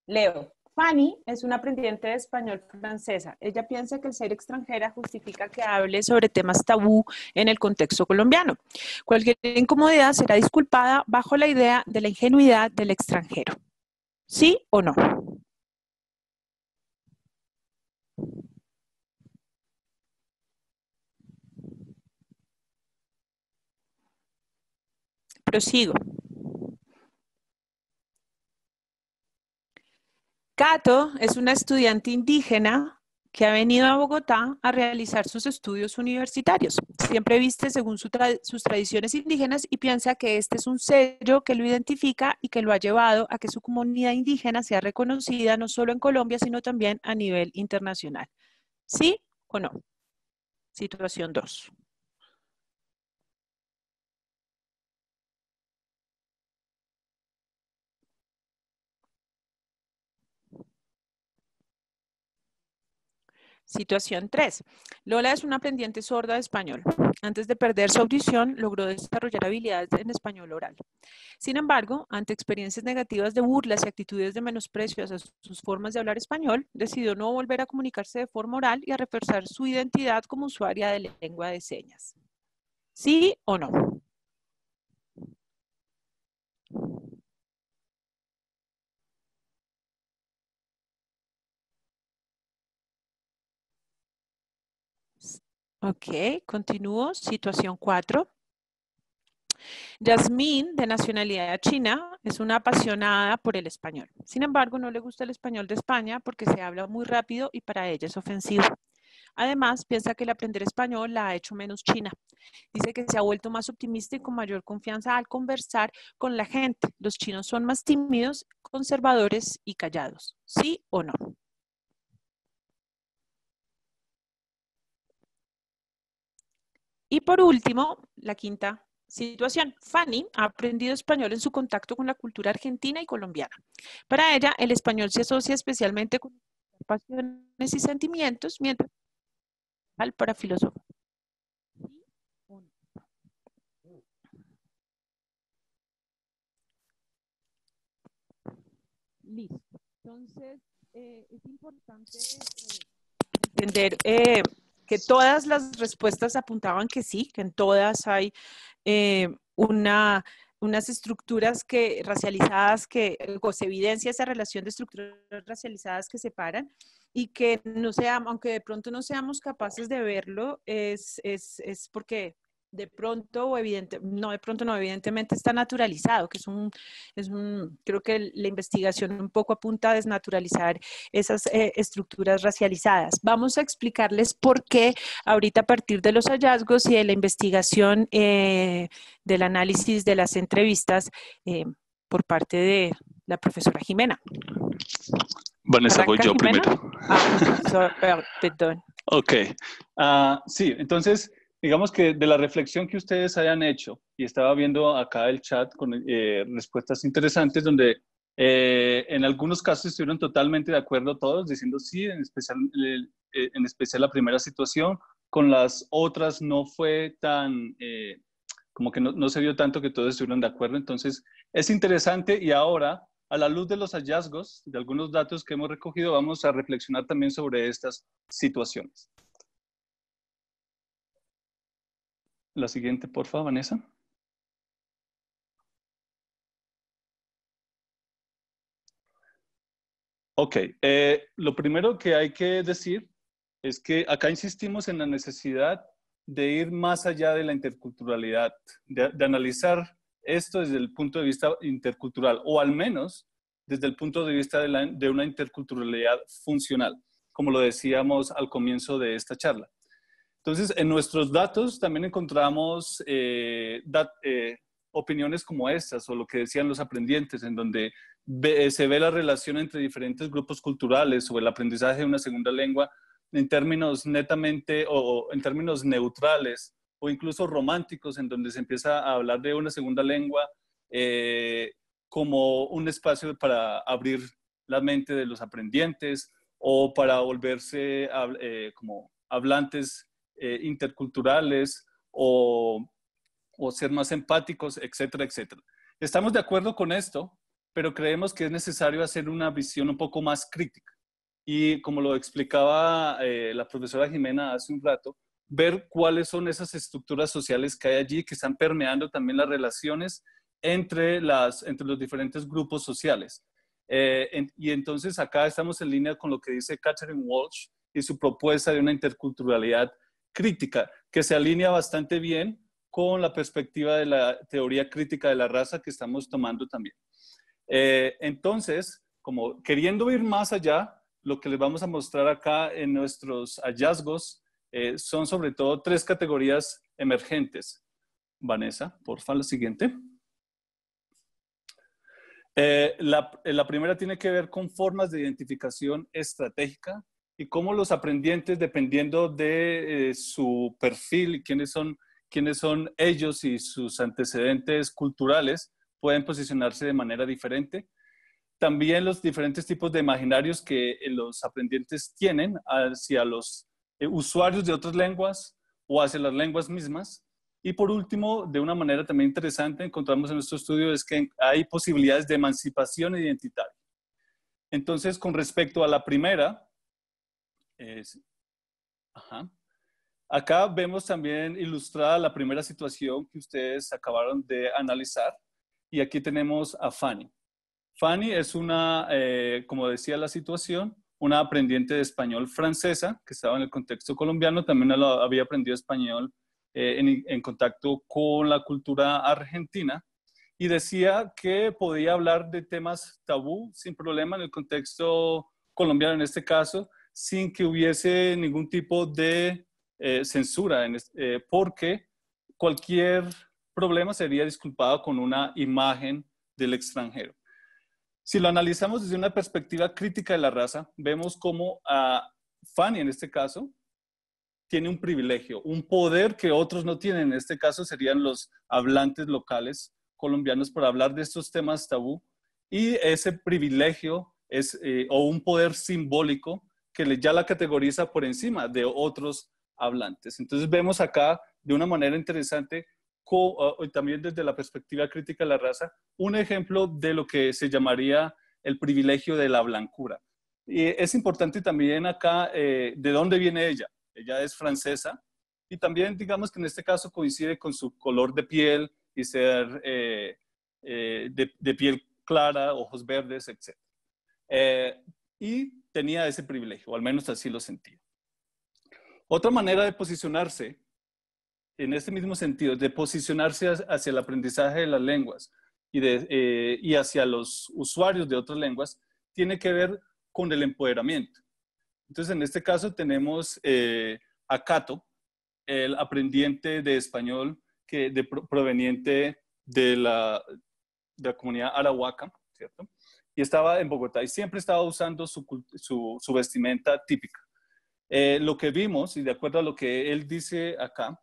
Leo. Fanny es una aprendiente de español francesa. Ella piensa que el ser extranjera justifica que hable sobre temas tabú en el contexto colombiano. Cualquier incomodidad será disculpada bajo la idea de la ingenuidad del extranjero. ¿Sí o no? Prosigo. Cato es una estudiante indígena que ha venido a Bogotá a realizar sus estudios universitarios. Siempre viste según sus tradiciones indígenas y piensa que este es un sello que lo identifica y que lo ha llevado a que su comunidad indígena sea reconocida no solo en Colombia, sino también a nivel internacional. ¿Sí o no? Situación 2. Situación 3. Lola es una aprendiente sorda de español. Antes de perder su audición, logró desarrollar habilidades en español oral. Sin embargo, ante experiencias negativas de burlas y actitudes de menosprecio hacia sus formas de hablar español, decidió no volver a comunicarse de forma oral y a reforzar su identidad como usuaria de lengua de señas. ¿Sí o no? Ok, continúo. Situación 4. Yasmín, de nacionalidad china, es una apasionada por el español. Sin embargo, no le gusta el español de España porque se habla muy rápido y para ella es ofensivo. Además, piensa que el aprender español la ha hecho menos china. Dice que se ha vuelto más optimista y con mayor confianza al conversar con la gente. Los chinos son más tímidos, conservadores y callados. ¿Sí o no? Y por último, la quinta situación. Fanny ha aprendido español en su contacto con la cultura argentina y colombiana. Para ella, el español se asocia especialmente con pasiones y sentimientos, mientras para filósofos. Listo. Entonces, es importante entender que todas las respuestas apuntaban que sí, que en todas hay unas estructuras racializadas o se evidencia esa relación de estructuras racializadas que separan y que no seamos, aunque de pronto no seamos capaces de verlo, es porque de pronto o evidentemente está naturalizado, que creo que la investigación un poco apunta a desnaturalizar esas estructuras racializadas. Vamos a explicarles por qué ahorita a partir de los hallazgos y de la investigación del análisis de las entrevistas por parte de la profesora Jimena. Vanessa, voy yo Jimena? primero. Perdón. Ok. Sí, entonces, digamos que de la reflexión que ustedes hayan hecho, y estaba viendo acá el chat con respuestas interesantes donde en algunos casos estuvieron totalmente de acuerdo todos, diciendo sí, en especial la primera situación, con las otras no fue tan, como que no se vio tanto que todos estuvieron de acuerdo, entonces es interesante y ahora, a la luz de los hallazgos, de algunos datos que hemos recogido, vamos a reflexionar también sobre estas situaciones. La siguiente, por favor, Vanessa. Ok, lo primero que hay que decir es que acá insistimos en la necesidad de ir más allá de la interculturalidad, de analizar esto desde el punto de vista intercultural, o al menos desde el punto de vista de una interculturalidad funcional, como lo decíamos al comienzo de esta charla. Entonces, en nuestros datos también encontramos opiniones como estas, o lo que decían los aprendientes, en donde se ve la relación entre diferentes grupos culturales o el aprendizaje de una segunda lengua en términos netamente o en términos neutrales o incluso románticos, en donde se empieza a hablar de una segunda lengua como un espacio para abrir la mente de los aprendientes o para volverse como hablantes interculturales o ser más empáticos, etcétera, etcétera. Estamos de acuerdo con esto, pero creemos que es necesario hacer una visión un poco más crítica. Y como lo explicaba la profesora Jimena hace un rato, ver cuáles son esas estructuras sociales que hay allí que están permeando también las relaciones entre los diferentes grupos sociales. Y entonces acá estamos en línea con lo que dice Catherine Walsh y su propuesta de una interculturalidad crítica, que se alinea bastante bien con la perspectiva de la teoría crítica de la raza que estamos tomando también. Entonces, como queriendo ir más allá, lo que les vamos a mostrar acá en nuestros hallazgos son sobre todo 3 categorías emergentes. Vanessa, por favor, la siguiente. La primera tiene que ver con formas de identificación estratégica y cómo los aprendientes, dependiendo de su perfil y quiénes son ellos y sus antecedentes culturales, pueden posicionarse de manera diferente. También los diferentes tipos de imaginarios que los aprendientes tienen hacia los usuarios de otras lenguas o hacia las lenguas mismas. Y por último, de una manera también interesante, encontramos en nuestro estudio es que hay posibilidades de emancipación identitaria. Entonces, con respecto a la primera, acá vemos también ilustrada la primera situación que ustedes acabaron de analizar. Y aquí tenemos a Fanny. Fanny es una, como decía la situación, una aprendiente de español francesa que estaba en el contexto colombiano, también había aprendido español en contacto con la cultura argentina y decía que podía hablar de temas tabú sin problema en el contexto colombiano en este caso, sin que hubiese ningún tipo de censura, porque cualquier problema sería disculpado con una imagen del extranjero. Si lo analizamos desde una perspectiva crítica de la raza, vemos cómo Fanny, en este caso, tiene un privilegio, un poder que otros no tienen. En este caso serían los hablantes locales colombianos para hablar de estos temas tabú. Y ese privilegio es o un poder simbólico que ya la categoriza por encima de otros hablantes. Entonces vemos acá de una manera interesante, también desde la perspectiva crítica de la raza, un ejemplo de lo que se llamaría el privilegio de la blancura. Y es importante también acá de dónde viene ella. Ella es francesa y también digamos que en este caso coincide con su color de piel y ser de piel clara, ojos verdes, etc. Y tenía ese privilegio, o al menos así lo sentía. Otra manera de posicionarse, en este mismo sentido, de posicionarse hacia el aprendizaje de las lenguas y hacia los usuarios de otras lenguas, tiene que ver con el empoderamiento. Entonces, en este caso tenemos a Cato, el aprendiente de español proveniente de la comunidad arahuaca, ¿cierto? Y estaba en Bogotá y siempre estaba usando su vestimenta típica. Lo que vimos, y de acuerdo a lo que él dice acá,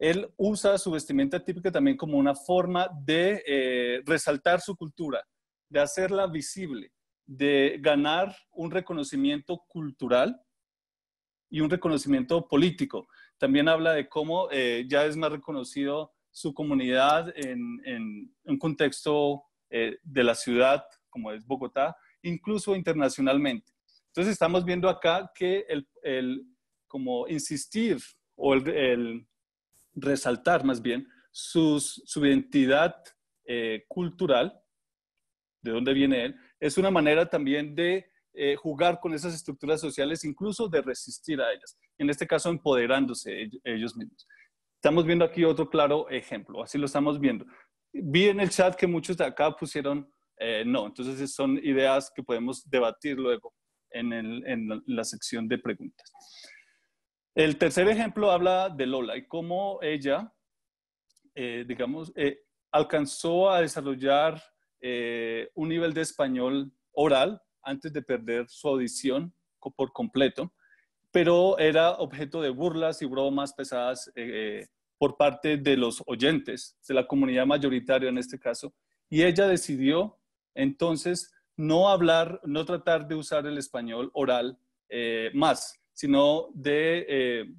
él usa su vestimenta típica también como una forma de resaltar su cultura, de hacerla visible, de ganar un reconocimiento cultural y un reconocimiento político. También habla de cómo ya es más reconocido su comunidad en un contexto de la ciudad, como es Bogotá, incluso internacionalmente. Entonces estamos viendo acá que como insistir o el resaltar más bien su identidad cultural, de dónde viene él, es una manera también de jugar con esas estructuras sociales, incluso de resistir a ellas. En este caso, empoderándose ellos mismos. Estamos viendo aquí otro claro ejemplo, así lo estamos viendo. Vi en el chat que muchos de acá pusieron no, entonces son ideas que podemos debatir luego en la sección de preguntas. El tercer ejemplo habla de Lola y cómo ella, digamos, alcanzó a desarrollar un nivel de español oral antes de perder su audición por completo, pero era objeto de burlas y bromas pesadas por parte de los oyentes, de la comunidad mayoritaria en este caso, y ella decidió entonces no hablar, no tratar de usar el español oral más, sino de,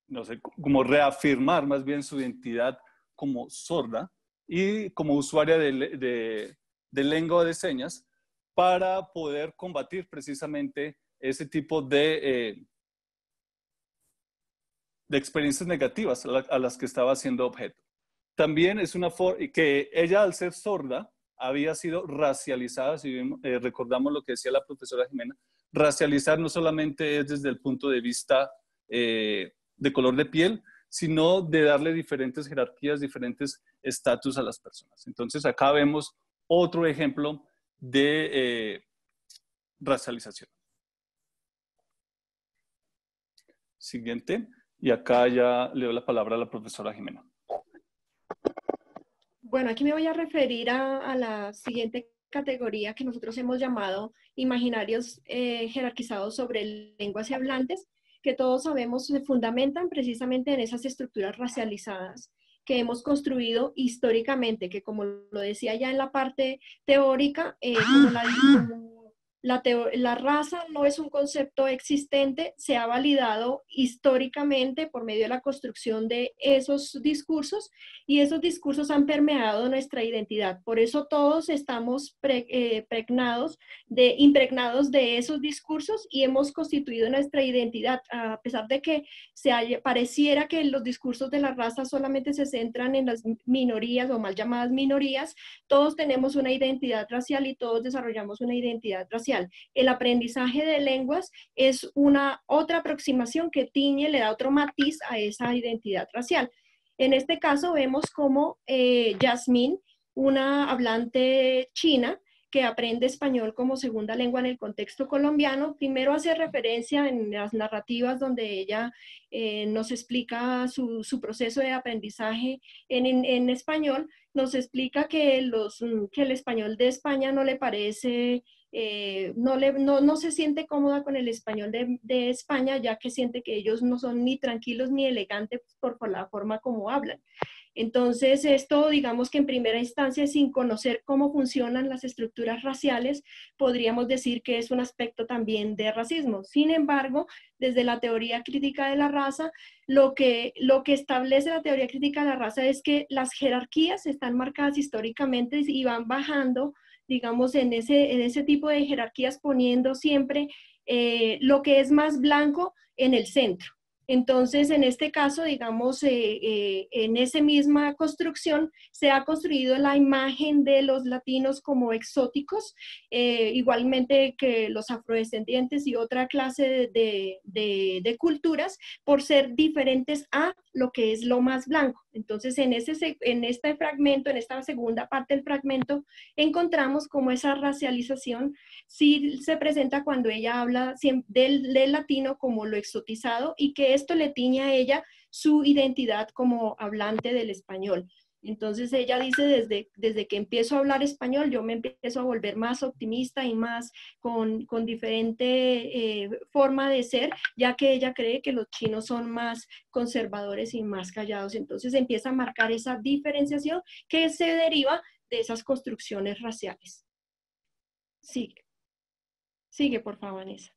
no sé, como reafirmar más bien su identidad como sorda y como usuaria de lengua de señas para poder combatir precisamente ese tipo de experiencias negativas a las que estaba siendo objeto. También es una forma que ella, al ser sorda, había sido racializada, si recordamos lo que decía la profesora Jimena. Racializar no solamente es desde el punto de vista de color de piel, sino de darle diferentes jerarquías, diferentes estatus a las personas. Entonces acá vemos otro ejemplo de racialización. Siguiente. Y acá ya le doy la palabra a la profesora Jimena. Bueno, aquí me voy a referir a la siguiente categoría que nosotros hemos llamado imaginarios jerarquizados sobre lenguas y hablantes, que todos sabemos se fundamentan precisamente en esas estructuras racializadas que hemos construido históricamente, que como lo decía ya en la parte teórica, la raza no es un concepto existente, se ha validado históricamente por medio de la construcción de esos discursos y esos discursos han permeado nuestra identidad. Por eso todos estamos impregnados de esos discursos y hemos constituido nuestra identidad, a pesar de que pareciera que los discursos de la raza solamente se centran en las minorías o mal llamadas minorías. Todos tenemos una identidad racial y todos desarrollamos una identidad racial. El aprendizaje de lenguas es una otra aproximación que tiñe, le da otro matiz a esa identidad racial. En este caso vemos como Yasmín, una hablante china, que aprende español como segunda lengua en el contexto colombiano, primero hace referencia en las narrativas donde ella nos explica su proceso de aprendizaje en español, nos explica que el español de España no le parece, no se siente cómoda con el español de España, ya que siente que ellos no son ni tranquilos ni elegantes por la forma como hablan. Entonces, esto, digamos que en primera instancia, sin conocer cómo funcionan las estructuras raciales, podríamos decir que es un aspecto también de racismo. Sin embargo, desde la teoría crítica de la raza, lo que establece la teoría crítica de la raza es que las jerarquías están marcadas históricamente y van bajando, digamos, en ese tipo de jerarquías, poniendo siempre lo que es más blanco en el centro. Entonces, en este caso, digamos, en esa misma construcción se ha construido la imagen de los latinos como exóticos, igualmente que los afrodescendientes y otra clase de culturas, por ser diferentes a lo que es lo más blanco. Entonces, en este fragmento, en esta segunda parte del fragmento, encontramos cómo esa racialización sí se presenta cuando ella habla del latino como lo exotizado y que esto le tiñe a ella su identidad como hablante del español. Entonces ella dice, desde que empiezo a hablar español, yo me empiezo a volver más optimista y más con diferente forma de ser, ya que ella cree que los chinos son más conservadores y más callados. Entonces empieza a marcar esa diferenciación que se deriva de esas construcciones raciales. Sigue, por favor, Vanessa.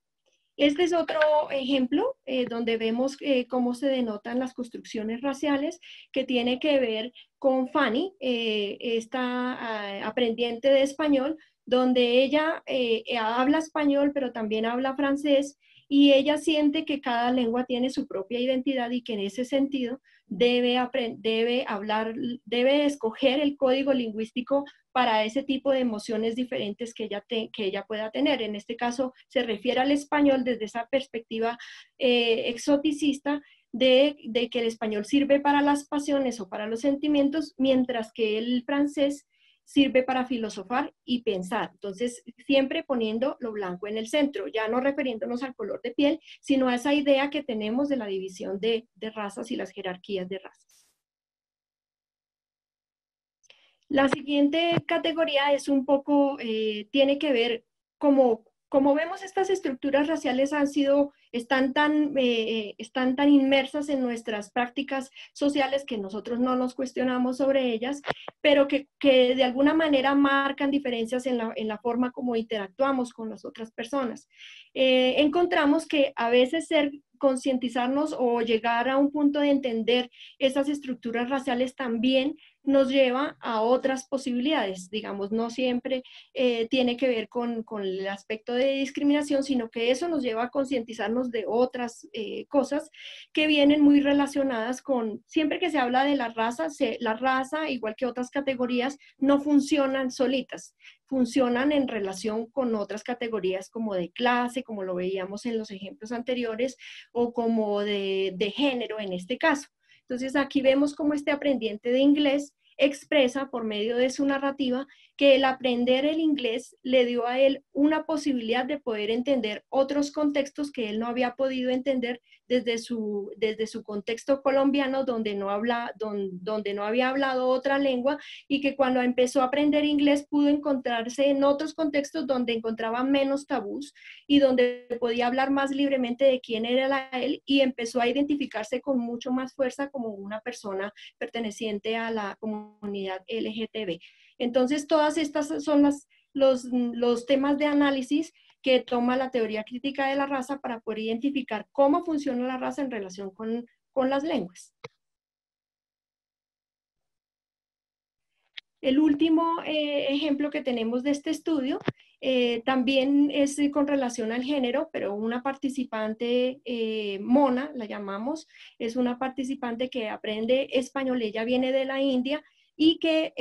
Este es otro ejemplo donde vemos cómo se denotan las construcciones raciales, que tiene que ver con Fanny, esta aprendiente de español, donde ella habla español, pero también habla francés, y ella siente que cada lengua tiene su propia identidad y que en ese sentido debe escoger el código lingüístico para ese tipo de emociones diferentes que ella pueda tener. En este caso se refiere al español desde esa perspectiva exoticista de que el español sirve para las pasiones o para los sentimientos, mientras que el francés sirve para filosofar y pensar. Entonces, siempre poniendo lo blanco en el centro, ya no refiriéndonos al color de piel, sino a esa idea que tenemos de la división de razas y las jerarquías de razas. La siguiente categoría es un poco, tiene que ver como vemos estas estructuras raciales están tan inmersas en nuestras prácticas sociales que nosotros no nos cuestionamos sobre ellas, pero que de alguna manera marcan diferencias en la forma como interactuamos con las otras personas. Encontramos que a veces concientizarnos o llegar a un punto de entender esas estructuras raciales también nos lleva a otras posibilidades. Digamos, no siempre tiene que ver con el aspecto de discriminación, sino que eso nos lleva a concientizarnos de otras cosas que vienen muy relacionadas con, siempre que se habla de la raza, igual que otras categorías, no funcionan solitas, funcionan en relación con otras categorías como de clase, como lo veíamos en los ejemplos anteriores, o como de género en este caso. Entonces aquí vemos cómo este aprendiente de inglés expresa por medio de su narrativa que el aprender el inglés le dio a él una posibilidad de poder entender otros contextos que él no había podido entender desde su contexto colombiano, donde no había hablado otra lengua, y que cuando empezó a aprender inglés pudo encontrarse en otros contextos donde encontraba menos tabús y donde podía hablar más libremente de quién era él, y empezó a identificarse con mucho más fuerza como una persona perteneciente a la comunidad LGTB. Entonces, todas estas son los temas de análisis que toma la teoría crítica de la raza para poder identificar cómo funciona la raza en relación con las lenguas. El último ejemplo que tenemos de este estudio también es con relación al género, pero una participante, Mona, la llamamos, es una participante que aprende español, ella viene de la India, y que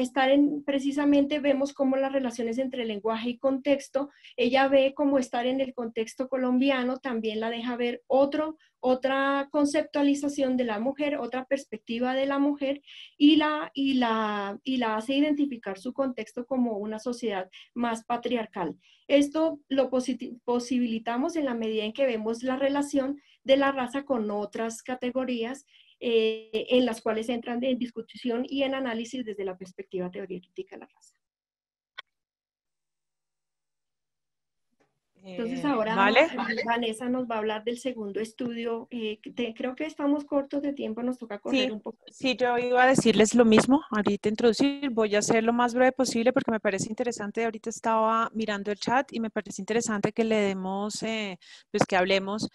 precisamente vemos cómo las relaciones entre lenguaje y contexto, ella ve cómo estar en el contexto colombiano también la deja ver otra conceptualización de la mujer, otra perspectiva de la mujer, y la hace identificar su contexto como una sociedad más patriarcal. Esto lo posibilitamos en la medida en que vemos la relación de la raza con otras categorías en las cuales entran en discusión y en análisis desde la perspectiva teoría crítica de la raza. Entonces ahora ¿vale? Vanessa nos va a hablar del segundo estudio. Creo que estamos cortos de tiempo, nos toca correr un poco. Sí, yo iba a decirles lo mismo, ahorita introducir, voy a ser lo más breve posible porque me parece interesante, ahorita estaba mirando el chat y me parece interesante que le demos, pues que hablemos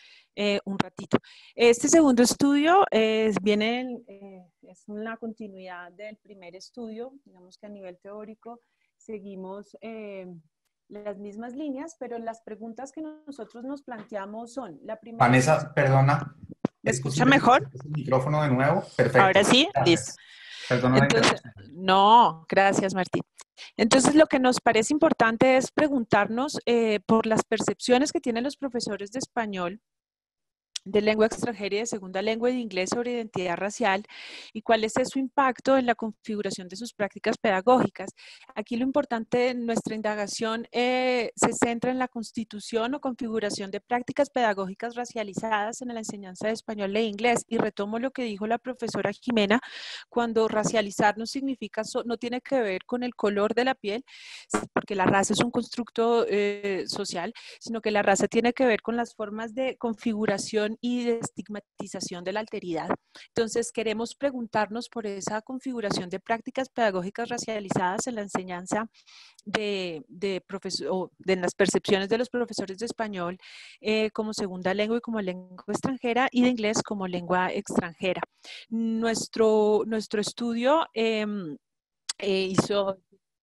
un ratito. Este segundo estudio es una continuidad del primer estudio, digamos que a nivel teórico seguimos las mismas líneas, pero las preguntas que nosotros nos planteamos son, la primera... Vanessa, perdona. ¿Me escucha mejor? El micrófono de nuevo. Perfecto. Ahora sí, listo. Perdona la interrupción. No, gracias Martín. Entonces lo que nos parece importante es preguntarnos por las percepciones que tienen los profesores de español, de lengua extranjera y de segunda lengua y de inglés sobre identidad racial y cuál es su impacto en la configuración de sus prácticas pedagógicas. Aquí lo importante de nuestra indagación se centra en la constitución o configuración de prácticas pedagógicas racializadas en la enseñanza de español e inglés, y retomo lo que dijo la profesora Jimena, cuando racializar no significa, no tiene que ver con el color de la piel, porque la raza es un constructo social, sino que la raza tiene que ver con las formas de configuración y de estigmatización de la alteridad. Entonces queremos preguntarnos por esa configuración de prácticas pedagógicas racializadas en la enseñanza de las percepciones de los profesores de español como segunda lengua y como lengua extranjera, y de inglés como lengua extranjera. Nuestro estudio hizo,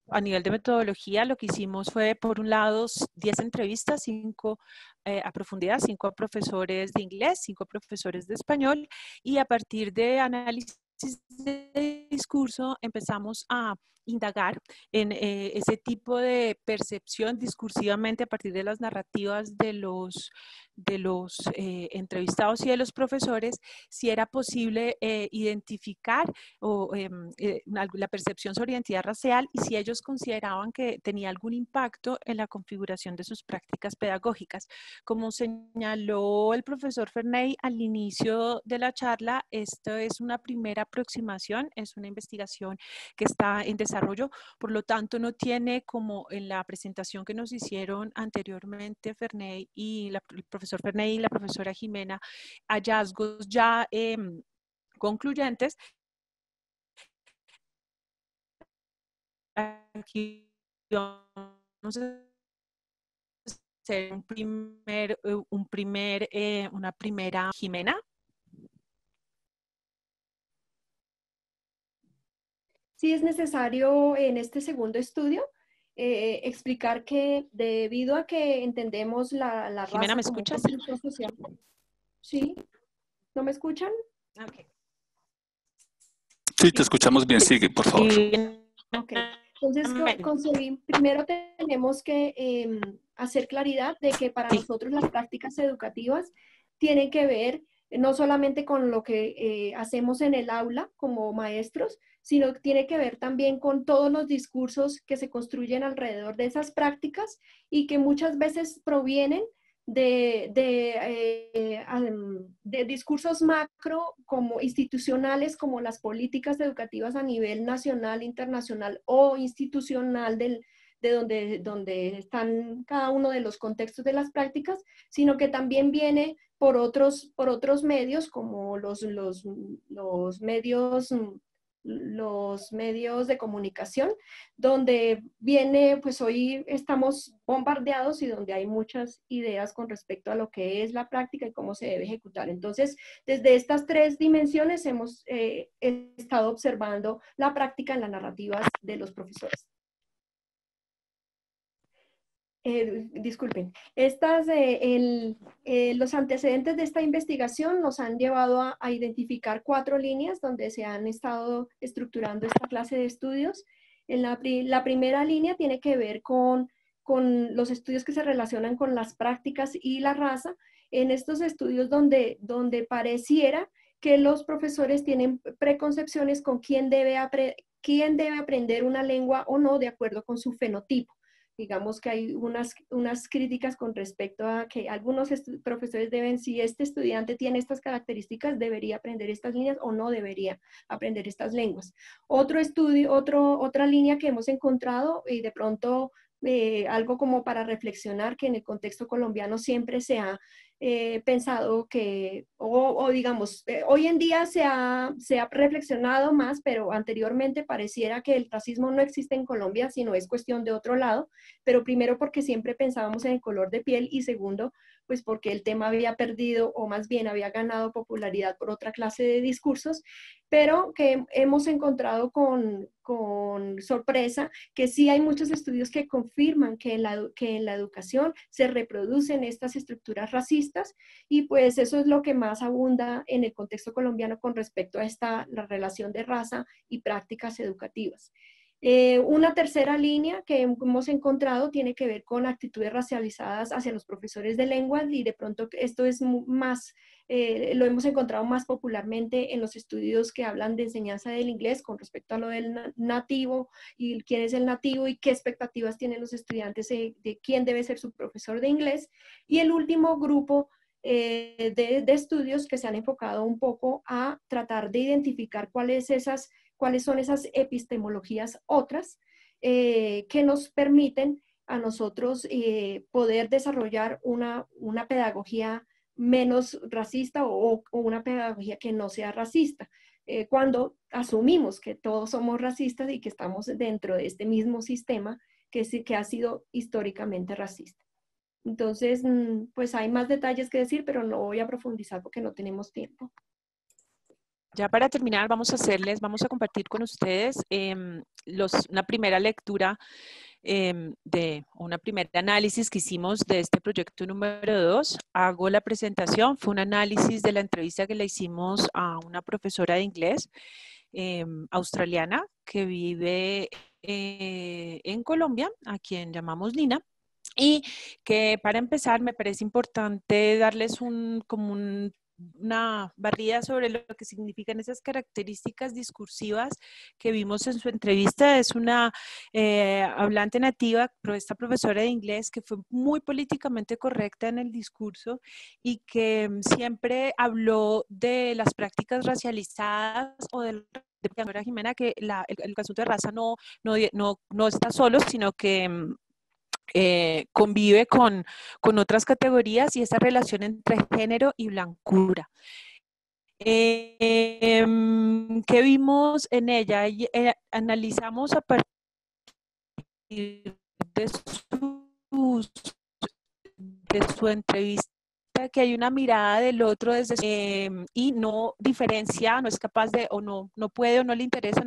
a nivel de metodología, lo que hicimos fue, por un lado, 10 entrevistas, 5 a profundidad, 5 a profesores de inglés, 5 a profesores de español, y a partir de análisis de discurso empezamos a indagar en ese tipo de percepción discursivamente a partir de las narrativas de los entrevistados y de los profesores, si era posible identificar la percepción sobre identidad racial y si ellos consideraban que tenía algún impacto en la configuración de sus prácticas pedagógicas. Como señaló el profesor Ferney al inicio de la charla, esto es una primera aproximación, es una investigación que está en desarrollo, por lo tanto no tiene, como en la presentación que nos hicieron anteriormente Ferney y el profesor Ferney y la profesora Jimena, hallazgos ya concluyentes. Aquí vamos a hacer una primera. Jimena. Sí es necesario en este segundo estudio explicar que debido a que entendemos la raza. Jimena, ¿me escuchas? Como un constructo social. ¿Sí? ¿No me escuchan? Okay. Sí, te escuchamos bien, sigue, por favor. Ok, entonces primero tenemos que hacer claridad de que para nosotros las prácticas educativas tienen que ver no solamente con lo que hacemos en el aula como maestros, sino que tiene que ver también con todos los discursos que se construyen alrededor de esas prácticas y que muchas veces provienen de discursos macro como institucionales, como las políticas educativas a nivel nacional, internacional o institucional de donde están cada uno de los contextos de las prácticas, sino que también viene por otros medios como los medios de comunicación, donde viene, pues hoy estamos bombardeados y donde hay muchas ideas con respecto a lo que es la práctica y cómo se debe ejecutar. Entonces, desde estas tres dimensiones hemos estado observando la práctica en las narrativas de los profesores. Disculpen, los antecedentes de esta investigación nos han llevado a identificar 4 líneas donde se han estado estructurando esta clase de estudios. La primera línea tiene que ver con los estudios que se relacionan con las prácticas y la raza. En estos estudios donde pareciera que los profesores tienen preconcepciones con quién debe aprender una lengua o no de acuerdo con su fenotipo. Digamos que hay unas críticas con respecto a que algunos profesores deben, si este estudiante tiene estas características, debería aprender estas líneas o no debería aprender estas lenguas. Otra línea que hemos encontrado y de pronto algo como para reflexionar que en el contexto colombiano siempre se ha pensado que, digamos, hoy en día se ha reflexionado más, pero anteriormente pareciera que el racismo no existe en Colombia, sino es cuestión de otro lado, pero primero porque siempre pensábamos en el color de piel y segundo, pues porque el tema había perdido o más bien había ganado popularidad por otra clase de discursos, pero que hemos encontrado con sorpresa que sí hay muchos estudios que confirman que en la educación se reproducen estas estructuras racistas y pues eso es lo que más abunda en el contexto colombiano con respecto a la relación de raza y prácticas educativas. Una tercera línea que hemos encontrado tiene que ver con actitudes racializadas hacia los profesores de lengua y de pronto esto es más, lo hemos encontrado más popularmente en los estudios que hablan de enseñanza del inglés con respecto a lo del nativo y quién es el nativo y qué expectativas tienen los estudiantes de quién debe ser su profesor de inglés. Y el último grupo de estudios que se han enfocado un poco a tratar de identificar cuáles son esas epistemologías otras que nos permiten a nosotros poder desarrollar una pedagogía menos racista o una pedagogía que no sea racista, cuando asumimos que todos somos racistas y que estamos dentro de este mismo sistema que ha sido históricamente racista. Entonces, pues hay más detalles que decir, pero no voy a profundizar porque no tenemos tiempo. Ya para terminar, vamos a compartir con ustedes una primera lectura de una primera análisis que hicimos de este proyecto número 2. Hago la presentación. Fue un análisis de la entrevista que le hicimos a una profesora de inglés australiana que vive en Colombia, a quien llamamos Nina. Y que para empezar me parece importante darles una barrida sobre lo que significan esas características discursivas que vimos en su entrevista. Es una hablante nativa, esta profesora de inglés, que fue muy políticamente correcta en el discurso y que siempre habló de las prácticas racializadas o del de Jimena, que el asunto de raza no está solo, sino que convive con otras categorías y esa relación entre género y blancura. ¿Qué vimos en ella? Analizamos a partir de su entrevista que hay una mirada del otro desde y no diferencia, no es capaz de, o no puede o no le interesa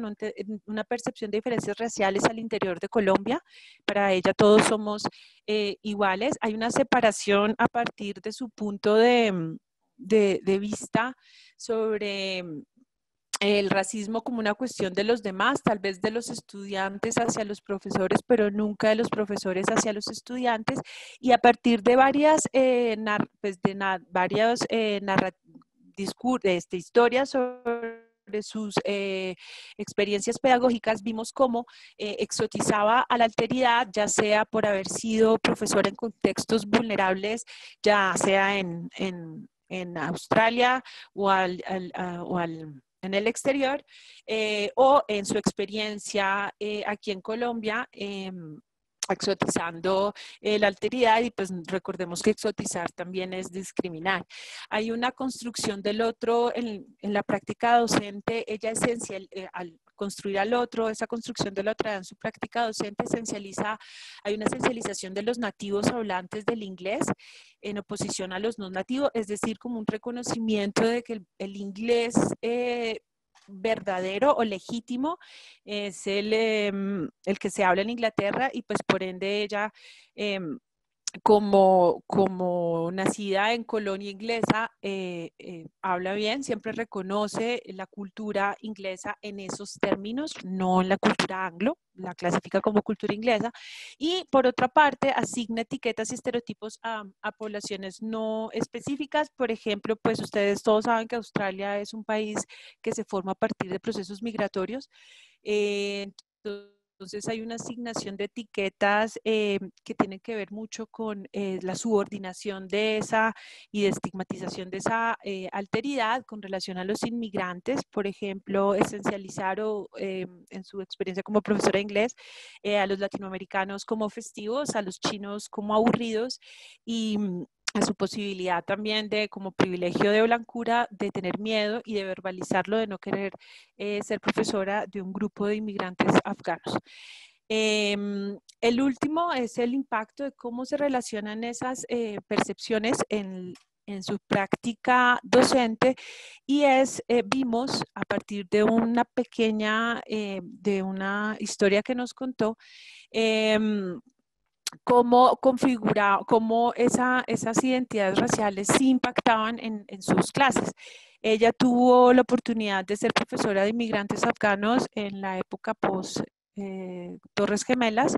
una percepción de diferencias raciales al interior de Colombia. Para ella todos somos iguales. Hay una separación a partir de su punto de vista sobre el racismo como una cuestión de los demás, tal vez de los estudiantes hacia los profesores, pero nunca de los profesores hacia los estudiantes. Y a partir de varias historias sobre sus experiencias pedagógicas, vimos cómo exotizaba a la alteridad, ya sea por haber sido profesora en contextos vulnerables, ya sea en Australia o en el exterior, o en su experiencia aquí en Colombia, exotizando la alteridad, y pues recordemos que exotizar también es discriminar. Hay una construcción del otro en la práctica docente. Ella esencial, al construir al otro, esa construcción del otro en su práctica docente hay una esencialización de los nativos hablantes del inglés en oposición a los no nativos, es decir, como un reconocimiento de que el inglés verdadero o legítimo es el que se habla en Inglaterra, y pues por ende ella como nacida en colonia inglesa, habla bien, siempre reconoce la cultura inglesa en esos términos, no en la cultura anglo, la clasifica como cultura inglesa. Y por otra parte, asigna etiquetas y estereotipos a poblaciones no específicas. Por ejemplo, pues ustedes todos saben que Australia es un país que se forma a partir de procesos migratorios. Entonces hay una asignación de etiquetas que tienen que ver mucho con la subordinación de esa y de estigmatización de esa alteridad con relación a los inmigrantes. Por ejemplo, esencializar en su experiencia como profesora de inglés a los latinoamericanos como festivos, a los chinos como aburridos, y a su posibilidad también de, como privilegio de blancura, de tener miedo y de verbalizarlo, de no querer ser profesora de un grupo de inmigrantes afganos. El último es el impacto de cómo se relacionan esas percepciones en su práctica docente, y vimos a partir de una pequeña, de una historia que nos contó, cómo esas identidades raciales sí impactaban en sus clases. Ella tuvo la oportunidad de ser profesora de inmigrantes afganos en la época post Torres Gemelas,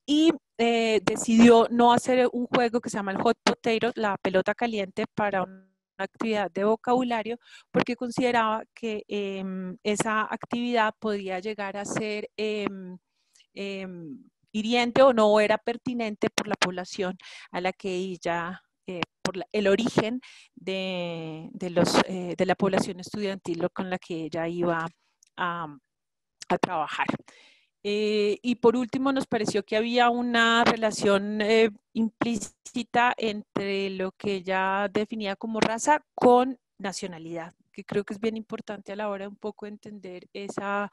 y decidió no hacer un juego que se llama el hot potato, la pelota caliente, para una actividad de vocabulario, porque consideraba que esa actividad podía llegar a ser hiriente o no era pertinente por la población a la que ella, por el origen de la población estudiantil con la que ella iba a trabajar. Y por último, nos pareció que había una relación implícita entre lo que ella definía como raza con nacionalidad, que creo que es bien importante a la hora de un poco entender ese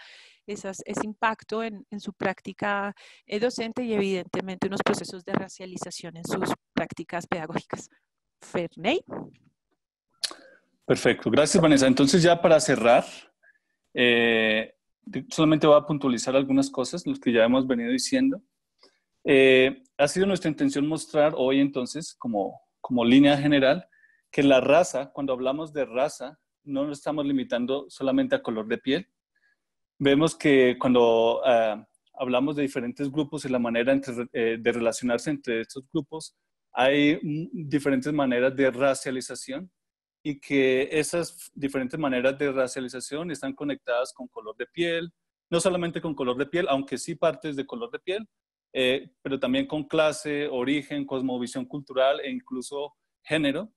impacto en su práctica docente, y evidentemente unos procesos de racialización en sus prácticas pedagógicas. Ferney. Perfecto, gracias Vanessa. Entonces ya para cerrar, solamente voy a puntualizar algunas cosas, los que ya hemos venido diciendo. Ha sido nuestra intención mostrar hoy entonces, como línea general, que la raza, cuando hablamos de raza, no nos estamos limitando solamente a color de piel. Vemos que cuando hablamos de diferentes grupos y la manera de relacionarse entre estos grupos, hay diferentes maneras de racialización y que esas diferentes maneras de racialización están conectadas con color de piel, no solamente con color de piel, aunque sí partes de color de piel, pero también con clase, origen, cosmovisión cultural e incluso género,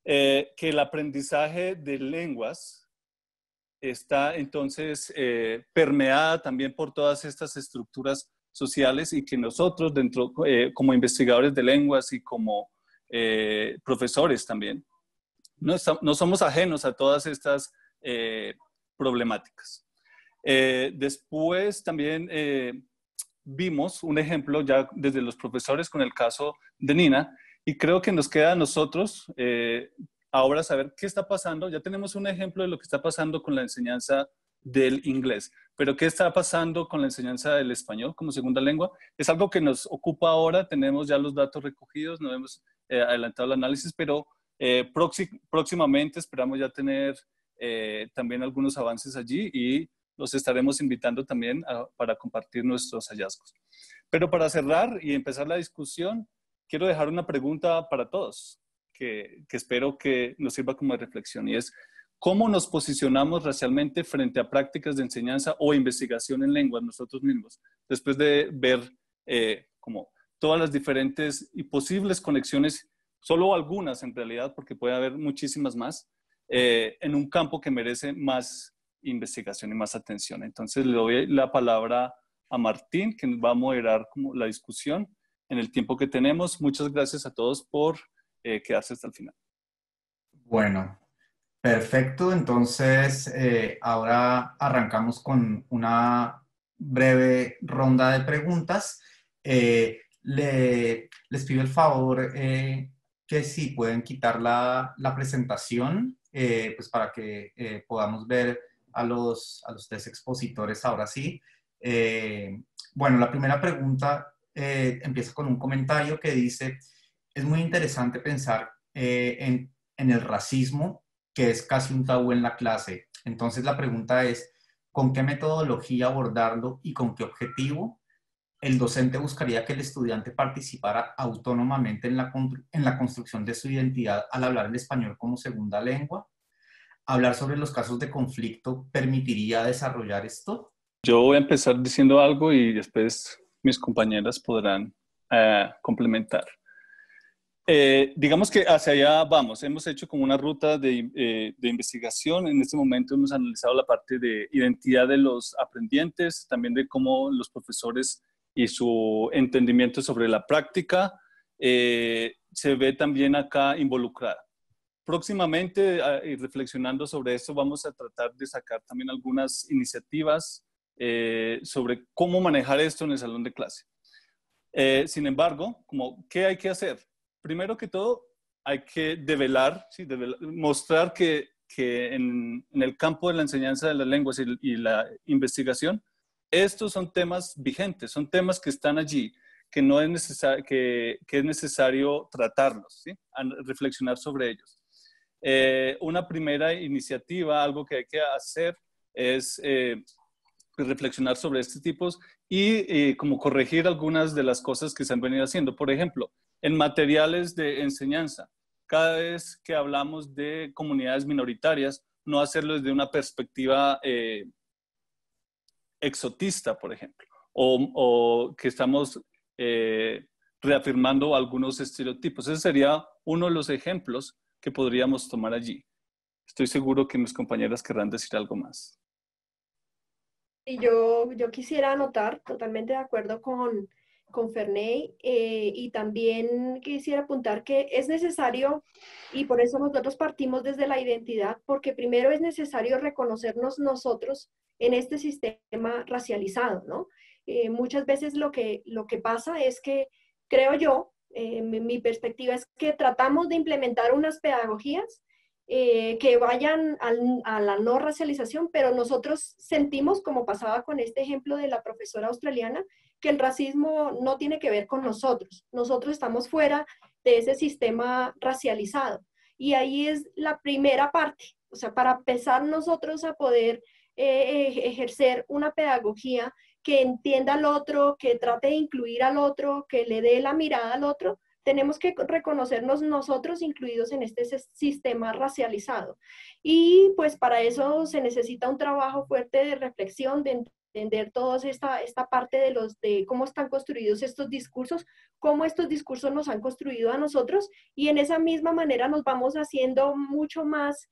que el aprendizaje de lenguas está entonces permeada también por todas estas estructuras sociales y que nosotros como investigadores de lenguas y como profesores también, no somos ajenos a todas estas problemáticas. Después también vimos un ejemplo ya desde los profesores con el caso de Nina y creo que nos queda a nosotros ahora saber qué está pasando. Ya tenemos un ejemplo de lo que está pasando con la enseñanza del inglés, pero qué está pasando con la enseñanza del español como segunda lengua. Es algo que nos ocupa ahora, tenemos ya los datos recogidos, no hemos adelantado el análisis, pero próximamente esperamos ya tener también algunos avances allí y los estaremos invitando también para compartir nuestros hallazgos. Pero para cerrar y empezar la discusión, quiero dejar una pregunta para todos, que espero que nos sirva como reflexión, y es, ¿cómo nos posicionamos racialmente frente a prácticas de enseñanza o investigación en lenguas nosotros mismos? Después de ver como todas las diferentes y posibles conexiones, solo algunas en realidad, porque puede haber muchísimas más, en un campo que merece más investigación y más atención. Entonces le doy la palabra a Martín, que nos va a moderar como la discusión en el tiempo que tenemos. Muchas gracias a todos por quedarse hasta el final. Bueno, perfecto. Entonces, ahora arrancamos con una breve ronda de preguntas. Les pido el favor que si pueden quitar la presentación, pues para que podamos ver a los tres expositores ahora sí. Bueno, la primera pregunta empieza con un comentario que dice, es muy interesante pensar en el racismo, que es casi un tabú en la clase. Entonces la pregunta es, ¿con qué metodología abordarlo y con qué objetivo? El docente buscaría que el estudiante participara autónomamente en la construcción de su identidad al hablar el español como segunda lengua. ¿Hablar sobre los casos de conflicto permitiría desarrollar esto? Yo voy a empezar diciendo algo y después mis compañeras podrán complementar. Digamos que hacia allá vamos. Hemos hecho como una ruta de investigación. En este momento hemos analizado la parte de identidad de los aprendientes, también de cómo los profesores y su entendimiento sobre la práctica se ve también acá involucrada. Próximamente, y reflexionando sobre esto, vamos a tratar de sacar también algunas iniciativas sobre cómo manejar esto en el salón de clase. Sin embargo, ¿qué hay que hacer? Primero que todo, hay que develar, mostrar que en el campo de la enseñanza de las lenguas y la investigación, estos son temas vigentes, son temas que están allí, que no es necesario, que es necesario tratarlos, ¿sí? Reflexionar sobre ellos. Una primera iniciativa, algo que hay que hacer es reflexionar sobre estos tipos y como corregir algunas de las cosas que se han venido haciendo. Por ejemplo, en materiales de enseñanza, cada vez que hablamos de comunidades minoritarias, no hacerlo desde una perspectiva exotista, por ejemplo, o que estamos reafirmando algunos estereotipos. Ese sería uno de los ejemplos que podríamos tomar allí. Estoy seguro que mis compañeras querrán decir algo más. Y yo quisiera anotar, totalmente de acuerdo con Ferney, y también quisiera apuntar que es necesario, y por eso nosotros partimos desde la identidad, porque primero es necesario reconocernos nosotros en este sistema racializado, ¿no? Muchas veces lo que pasa es que, creo yo, mi perspectiva es que tratamos de implementar unas pedagogías que vayan a la no racialización, pero nosotros sentimos, como pasaba con este ejemplo de la profesora australiana, que el racismo no tiene que ver con nosotros. Nosotros estamos fuera de ese sistema racializado. Y ahí es la primera parte. O sea, para empezar nosotros a poder ejercer una pedagogía que entienda al otro, que trate de incluir al otro, que le dé la mirada al otro, tenemos que reconocernos nosotros incluidos en este sistema racializado. Y pues para eso se necesita un trabajo fuerte de reflexión, de entender toda esta parte de cómo están construidos estos discursos, cómo estos discursos nos han construido a nosotros, y en esa misma manera nos vamos haciendo mucho más,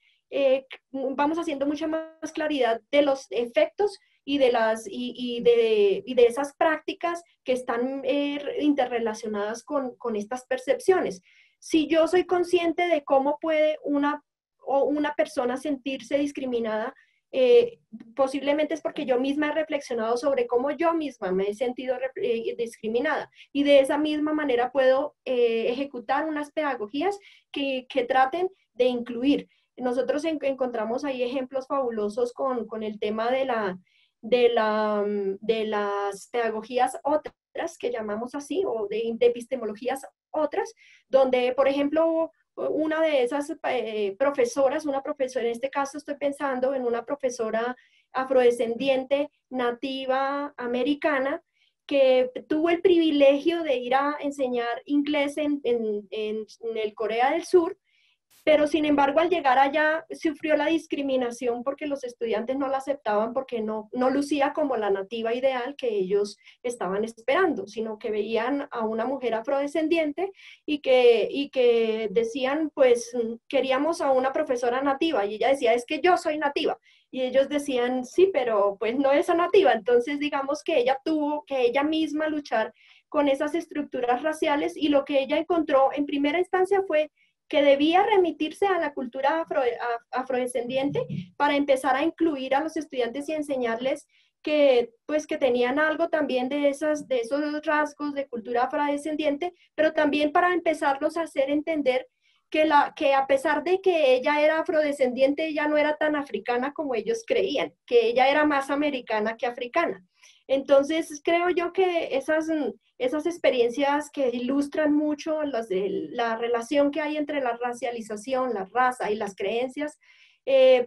vamos haciendo mucha más claridad de los efectos y de esas prácticas que están interrelacionadas con estas percepciones. Si yo soy consciente de cómo puede una persona sentirse discriminada, posiblemente es porque yo misma he reflexionado sobre cómo yo misma me he sentido discriminada, y de esa misma manera puedo ejecutar unas pedagogías que traten de incluir. Nosotros encontramos ahí ejemplos fabulosos con el tema de las pedagogías otras, que llamamos así, o de epistemologías otras, donde, por ejemplo, una de esas profesoras, una profesora, en este caso estoy pensando en una profesora afrodescendiente, nativa americana, que tuvo el privilegio de ir a enseñar inglés en el Corea del Sur, pero sin embargo al llegar allá sufrió la discriminación porque los estudiantes no la aceptaban, porque no lucía como la nativa ideal que ellos estaban esperando, sino que veían a una mujer afrodescendiente y que decían, pues queríamos a una profesora nativa, y ella decía, es que yo soy nativa, y ellos decían, sí, pero pues no es nativa. Entonces digamos que ella tuvo que ella misma luchar con esas estructuras raciales, y lo que ella encontró en primera instancia fue que debía remitirse a la cultura afrodescendiente para empezar a incluir a los estudiantes y enseñarles que tenían algo también de esos rasgos de cultura afrodescendiente, pero también para empezarlos a hacer entender que a pesar de que ella era afrodescendiente, ella no era tan africana como ellos creían, que ella era más americana que africana. Entonces, creo yo que esas experiencias que ilustran mucho la relación que hay entre la racialización, la raza y las creencias,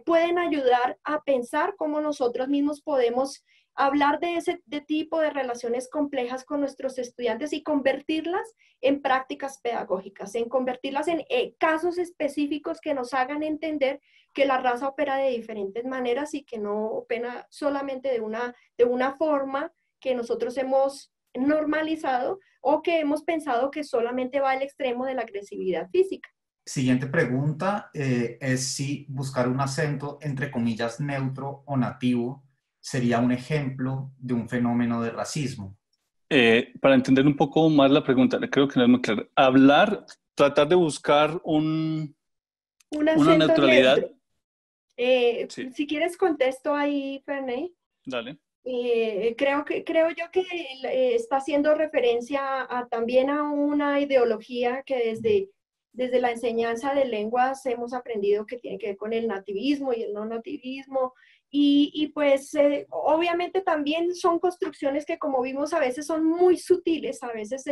pueden ayudar a pensar cómo nosotros mismos podemos hablar de ese tipo de relaciones complejas con nuestros estudiantes y convertirlas en prácticas pedagógicas, en convertirlas en casos específicos que nos hagan entender que la raza opera de diferentes maneras y que no opera solamente de una forma que nosotros hemos normalizado o que hemos pensado que solamente va al extremo de la agresividad física. Siguiente pregunta es si buscar un acento entre comillas neutro o nativo sería un ejemplo de un fenómeno de racismo. Para entender un poco más la pregunta, creo que no es muy claro. Tratar de buscar una neutralidad. Sí. Si quieres contesto ahí, Ferney. Dale. Creo yo que está haciendo referencia también a una ideología que desde la enseñanza de lenguas hemos aprendido que tiene que ver con el nativismo y el no nativismo. Y pues obviamente también son construcciones que, como vimos, a veces son muy sutiles, a veces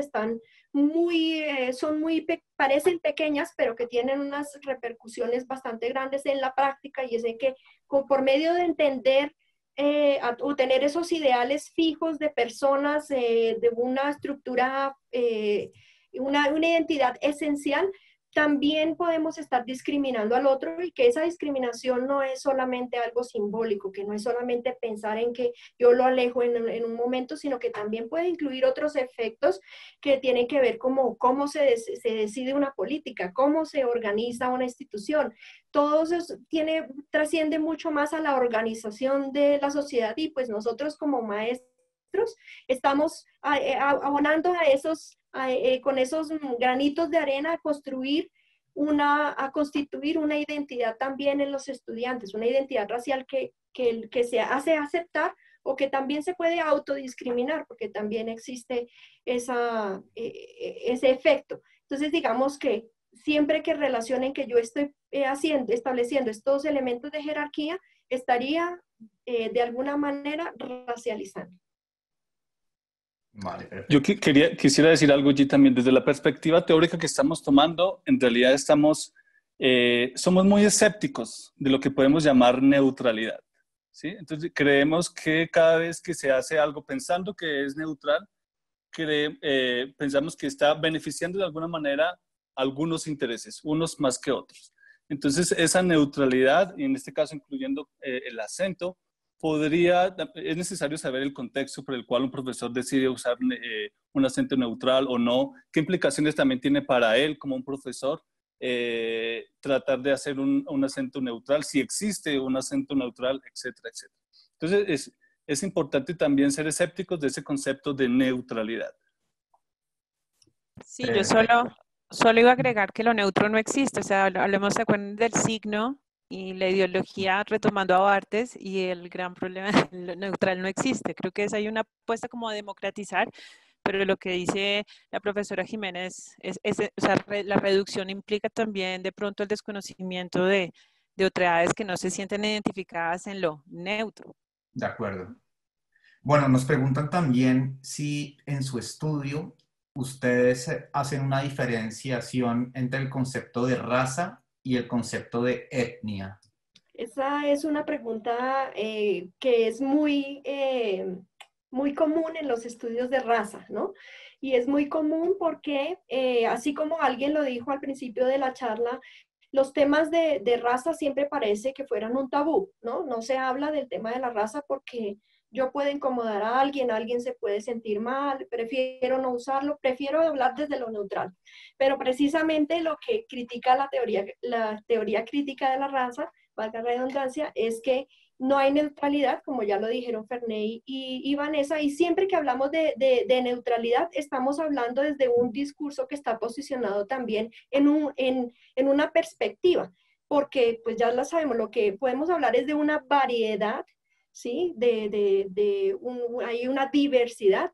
parecen pequeñas, pero que tienen unas repercusiones bastante grandes en la práctica, y es de que por medio de entender o tener esos ideales fijos de personas, de una estructura, una identidad esencial, también podemos estar discriminando al otro, y que esa discriminación no es solamente algo simbólico, que no es solamente pensar en que yo lo alejo en un momento, sino que también puede incluir otros efectos que tienen que ver como cómo se decide una política, cómo se organiza una institución. Todo eso trasciende mucho más a la organización de la sociedad, y pues nosotros como maestros estamos abonando con esos granitos de arena a constituir una identidad también en los estudiantes, una identidad racial que se hace aceptar, o que también se puede autodiscriminar, porque también existe ese efecto. Entonces, digamos que siempre que relacionen que yo estoy estableciendo estos elementos de jerarquía, estaría de alguna manera racializando. Vale, perfecto. Yo quisiera decir algo allí también. Desde la perspectiva teórica que estamos tomando, en realidad somos muy escépticos de lo que podemos llamar neutralidad, ¿sí? Entonces creemos que cada vez que se hace algo pensando que es neutral, pensamos que está beneficiando de alguna manera algunos intereses, unos más que otros. Entonces esa neutralidad, y en este caso incluyendo el acento, es necesario saber el contexto por el cual un profesor decide usar un acento neutral o no, qué implicaciones también tiene para él como un profesor tratar de hacer un acento neutral, si existe un acento neutral, etcétera, etcétera. Entonces es importante también ser escépticos de ese concepto de neutralidad. Sí, yo solo iba a agregar que lo neutro no existe, o sea, hablemos del signo y la ideología retomando a Barthes y el gran problema de lo neutral no existe. Creo que hay una apuesta como a democratizar, pero lo que dice la profesora Jiménez o sea, la reducción implica también de pronto el desconocimiento de otredades que no se sienten identificadas en lo neutro. De acuerdo. Bueno, nos preguntan también si en su estudio ustedes hacen una diferenciación entre el concepto de raza y el concepto de etnia. Esa es una pregunta que es muy común en los estudios de raza, ¿no? Y es muy común porque, así como alguien lo dijo al principio de la charla, los temas de raza siempre parece que fueran un tabú, ¿no? No se habla del tema de la raza porque yo puedo incomodar a alguien se puede sentir mal, prefiero no usarlo, prefiero hablar desde lo neutral. Pero precisamente lo que critica la teoría crítica de la raza, valga la redundancia, es que no hay neutralidad, como ya lo dijeron Ferney y Vanessa, y siempre que hablamos de neutralidad, estamos hablando desde un discurso que está posicionado también en una perspectiva, porque pues ya lo sabemos, lo que podemos hablar es de una variedad, ¿sí? Hay una diversidad,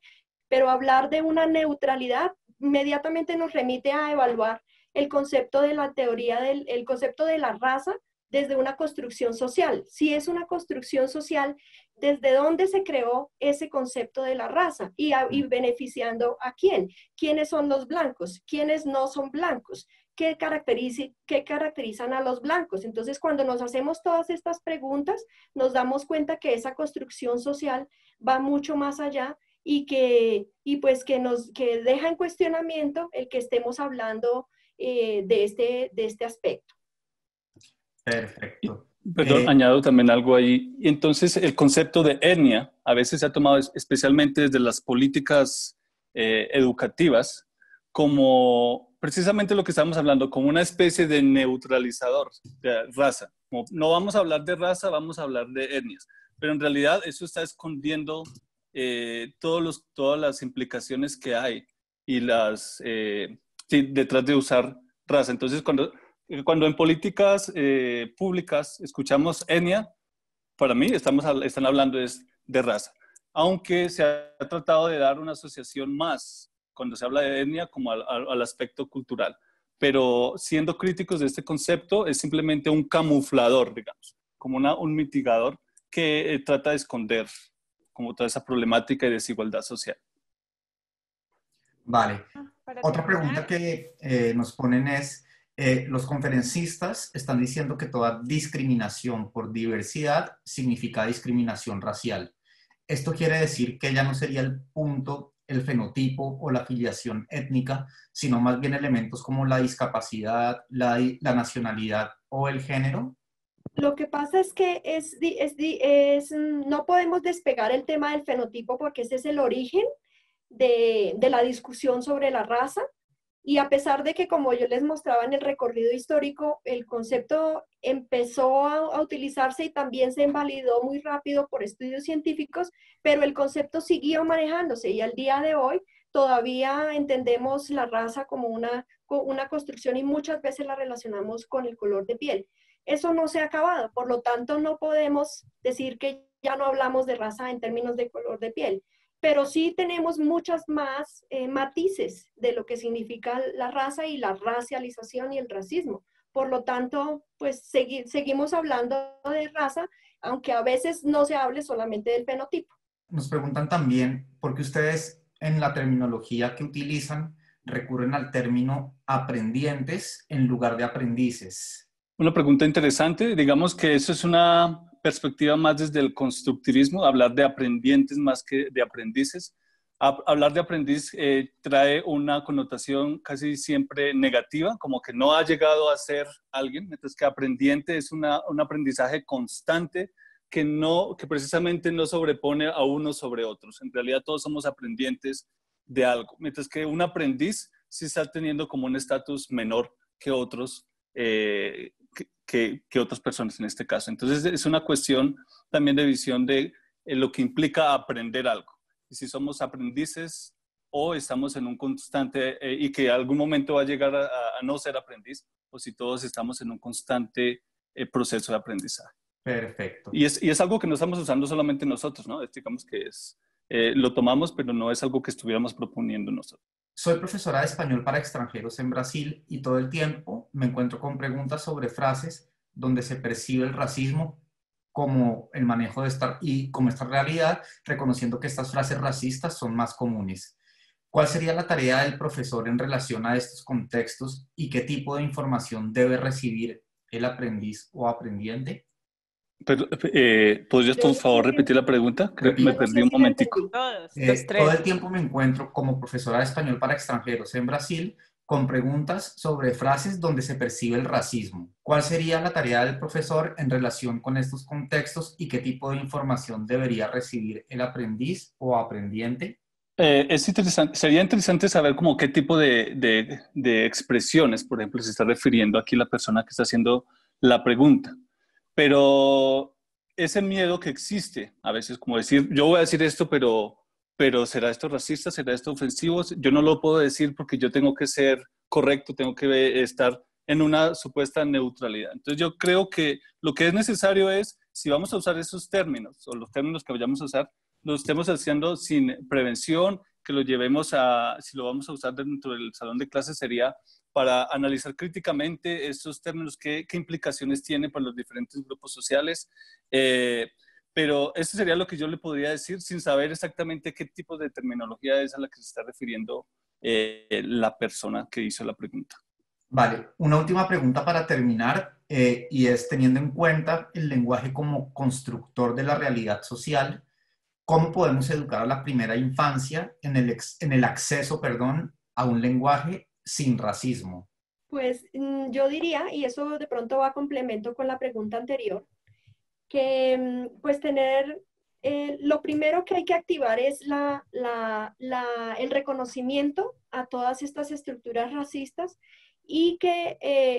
pero hablar de una neutralidad inmediatamente nos remite a evaluar el concepto de la el concepto de la raza desde una construcción social. Si es una construcción social, ¿desde dónde se creó ese concepto de la raza? Y beneficiando a quién. ¿Quiénes son los blancos? ¿Quiénes no son blancos? ¿Qué caracterizan a los blancos? Entonces, cuando nos hacemos todas estas preguntas, nos damos cuenta que esa construcción social va mucho más allá y que deja en cuestionamiento el que estemos hablando de este aspecto. Perfecto. Perdón, añado también algo ahí. Y entonces el concepto de etnia a veces se ha tomado especialmente desde las políticas educativas como precisamente lo que estamos hablando, como una especie de neutralizador de raza. Como no vamos a hablar de raza, vamos a hablar de etnias. Pero en realidad eso está escondiendo todas las implicaciones que hay y detrás de usar raza. Entonces, cuando en políticas públicas escuchamos etnia, para mí están hablando de raza. Aunque se ha tratado de dar una asociación más cuando se habla de etnia como al aspecto cultural. Pero siendo críticos de este concepto, es simplemente un camuflador, digamos, como un mitigador que trata de esconder como toda esa problemática y desigualdad social. Vale. Otra pregunta que nos ponen es, los conferencistas están diciendo que toda discriminación por diversidad significa discriminación racial. Esto quiere decir que ya no sería el punto, el fenotipo o la afiliación étnica, sino más bien elementos como la discapacidad, la nacionalidad o el género. Lo que pasa es que no podemos despegar el tema del fenotipo porque ese es el origen de la discusión sobre la raza. Y a pesar de que, como yo les mostraba en el recorrido histórico, el concepto empezó a utilizarse y también se invalidó muy rápido por estudios científicos, pero el concepto siguió manejándose y al día de hoy todavía entendemos la raza como una construcción y muchas veces la relacionamos con el color de piel. Eso no se ha acabado, por lo tanto no podemos decir que ya no hablamos de raza en términos de color de piel. Pero sí tenemos muchas más matices de lo que significa la raza y la racialización y el racismo. Por lo tanto, pues seguimos hablando de raza, aunque a veces no se hable solamente del fenotipo. Nos preguntan también por qué ustedes en la terminología que utilizan recurren al término aprendientes en lugar de aprendices? Una pregunta interesante. Digamos que eso es una perspectiva más desde el constructivismo, hablar de aprendientes más que de aprendices. Hablar de aprendiz trae una connotación casi siempre negativa, como que no ha llegado a ser alguien, mientras que aprendiente es un aprendizaje constante que precisamente no sobrepone a unos sobre otros. En realidad todos somos aprendientes de algo, mientras que un aprendiz sí está teniendo como un estatus menor que otros, que otras personas en este caso. Entonces es una cuestión también de visión de lo que implica aprender algo. Y si somos aprendices o estamos en un constante y que algún momento va a llegar a no ser aprendiz, o si todos estamos en un constante proceso de aprendizaje. Perfecto. Y es algo que no estamos usando solamente nosotros, ¿no? Digamos que lo tomamos, pero no es algo que estuviéramos proponiendo nosotros. Soy profesora de español para extranjeros en Brasil y todo el tiempo me encuentro con preguntas sobre frases donde se percibe el racismo como el manejo de como esta realidad, reconociendo que estas frases racistas son más comunes. ¿Cuál sería la tarea del profesor en relación a estos contextos y qué tipo de información debe recibir el aprendiz o aprendiente? Pero, ¿podrías por favor repetir la pregunta? Creo que me perdí un momentico. Todos, los tres. Todo el tiempo me encuentro como profesora de español para extranjeros en Brasil con preguntas sobre frases donde se percibe el racismo. ¿Cuál sería la tarea del profesor en relación con estos contextos y qué tipo de información debería recibir el aprendiz o aprendiente? Es interesante, sería interesante saber como qué tipo de expresiones, por ejemplo, se está refiriendo aquí la persona que está haciendo la pregunta. Pero ese miedo que existe, a veces como decir, yo voy a decir esto, pero ¿será esto racista? ¿Será esto ofensivo? Yo no lo puedo decir porque yo tengo que ser correcto, tengo que estar en una supuesta neutralidad. Entonces yo creo que lo que es necesario es, si vamos a usar esos términos, o los términos que vayamos a usar, lo estemos haciendo sin prevención, que lo llevemos si lo vamos a usar dentro del salón de clases, sería para analizar críticamente estos términos, qué implicaciones tienen para los diferentes grupos sociales. Pero eso sería lo que yo le podría decir sin saber exactamente qué tipo de terminología es a la que se está refiriendo la persona que hizo la pregunta. Vale, una última pregunta para terminar, y es teniendo en cuenta el lenguaje como constructor de la realidad social, ¿cómo podemos educar a la primera infancia en el acceso, a un lenguaje sin racismo? Pues yo diría, y eso de pronto va a complemento con la pregunta anterior, que pues lo primero que hay que activar es el reconocimiento a todas estas estructuras racistas y que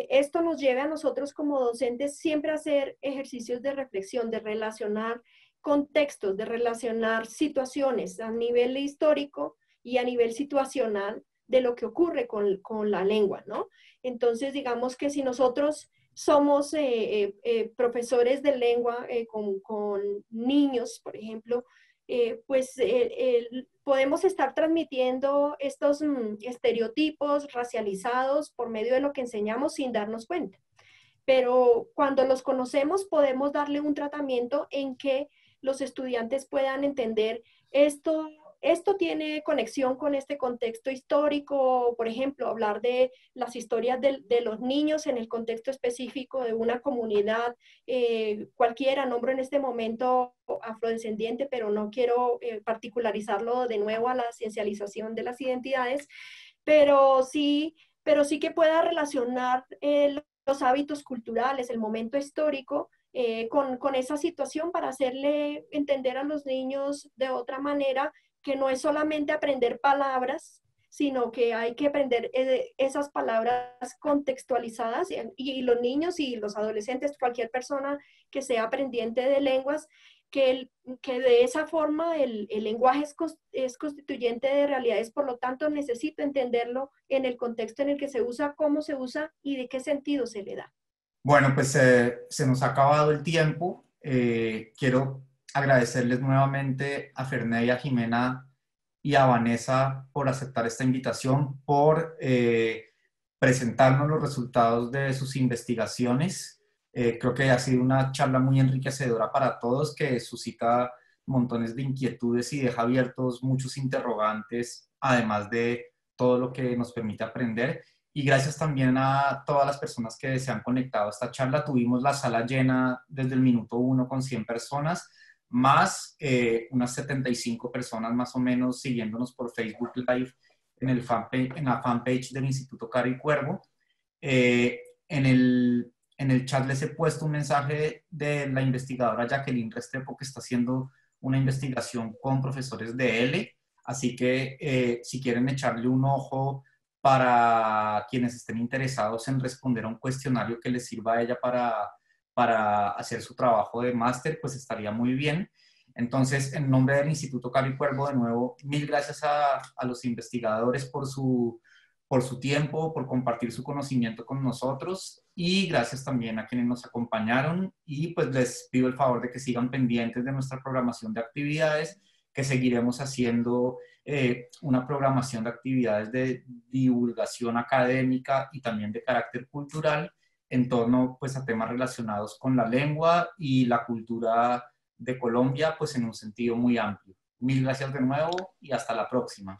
esto nos lleve a nosotros como docentes siempre a hacer ejercicios de reflexión, de relacionar contextos, de relacionar situaciones a nivel histórico y a nivel situacional de lo que ocurre con la lengua, ¿no? Entonces, digamos que si nosotros somos profesores de lengua con niños, por ejemplo, pues podemos estar transmitiendo estos estereotipos racializados por medio de lo que enseñamos sin darnos cuenta. Pero cuando los conocemos podemos darle un tratamiento en que los estudiantes puedan entender esto tiene conexión con este contexto histórico, por ejemplo, hablar de las historias de los niños en el contexto específico de una comunidad cualquiera, nombro en este momento afrodescendiente, pero no quiero particularizarlo de nuevo a la ciencialización de las identidades, pero sí que pueda relacionar los hábitos culturales, el momento histórico, con esa situación para hacerle entender a los niños de otra manera que no es solamente aprender palabras, sino que hay que aprender esas palabras contextualizadas y los niños y los adolescentes, cualquier persona que sea aprendiente de lenguas, que de esa forma el lenguaje es constituyente de realidades, por lo tanto necesito entenderlo en el contexto en el que se usa, cómo se usa y de qué sentido se le da. Bueno, pues se nos ha acabado el tiempo. Quiero agradecerles nuevamente a Ferné y a Jimena y a Vanessa por aceptar esta invitación, por presentarnos los resultados de sus investigaciones. Creo que ha sido una charla muy enriquecedora para todos que suscita montones de inquietudes y deja abiertos muchos interrogantes, además de todo lo que nos permite aprender. Y gracias también a todas las personas que se han conectado a esta charla. Tuvimos la sala llena desde el minuto 1 con 100 personas, más unas 75 personas más o menos siguiéndonos por Facebook Live en la fanpage del Instituto Caro y Cuervo. En el chat les he puesto un mensaje de la investigadora Jacqueline Restrepo, que está haciendo una investigación con profesores de L, así que si quieren echarle un ojo para quienes estén interesados en responder a un cuestionario que les sirva a ella para hacer su trabajo de máster, pues estaría muy bien. Entonces, en nombre del Instituto Caro y Cuervo, de nuevo, mil gracias a los investigadores por su tiempo, por compartir su conocimiento con nosotros, y gracias también a quienes nos acompañaron, y pues les pido el favor de que sigan pendientes de nuestra programación de actividades, que seguiremos haciendo una programación de actividades de divulgación académica y también de carácter cultural en torno pues a temas relacionados con la lengua y la cultura de Colombia, pues en un sentido muy amplio. Mil gracias de nuevo y hasta la próxima.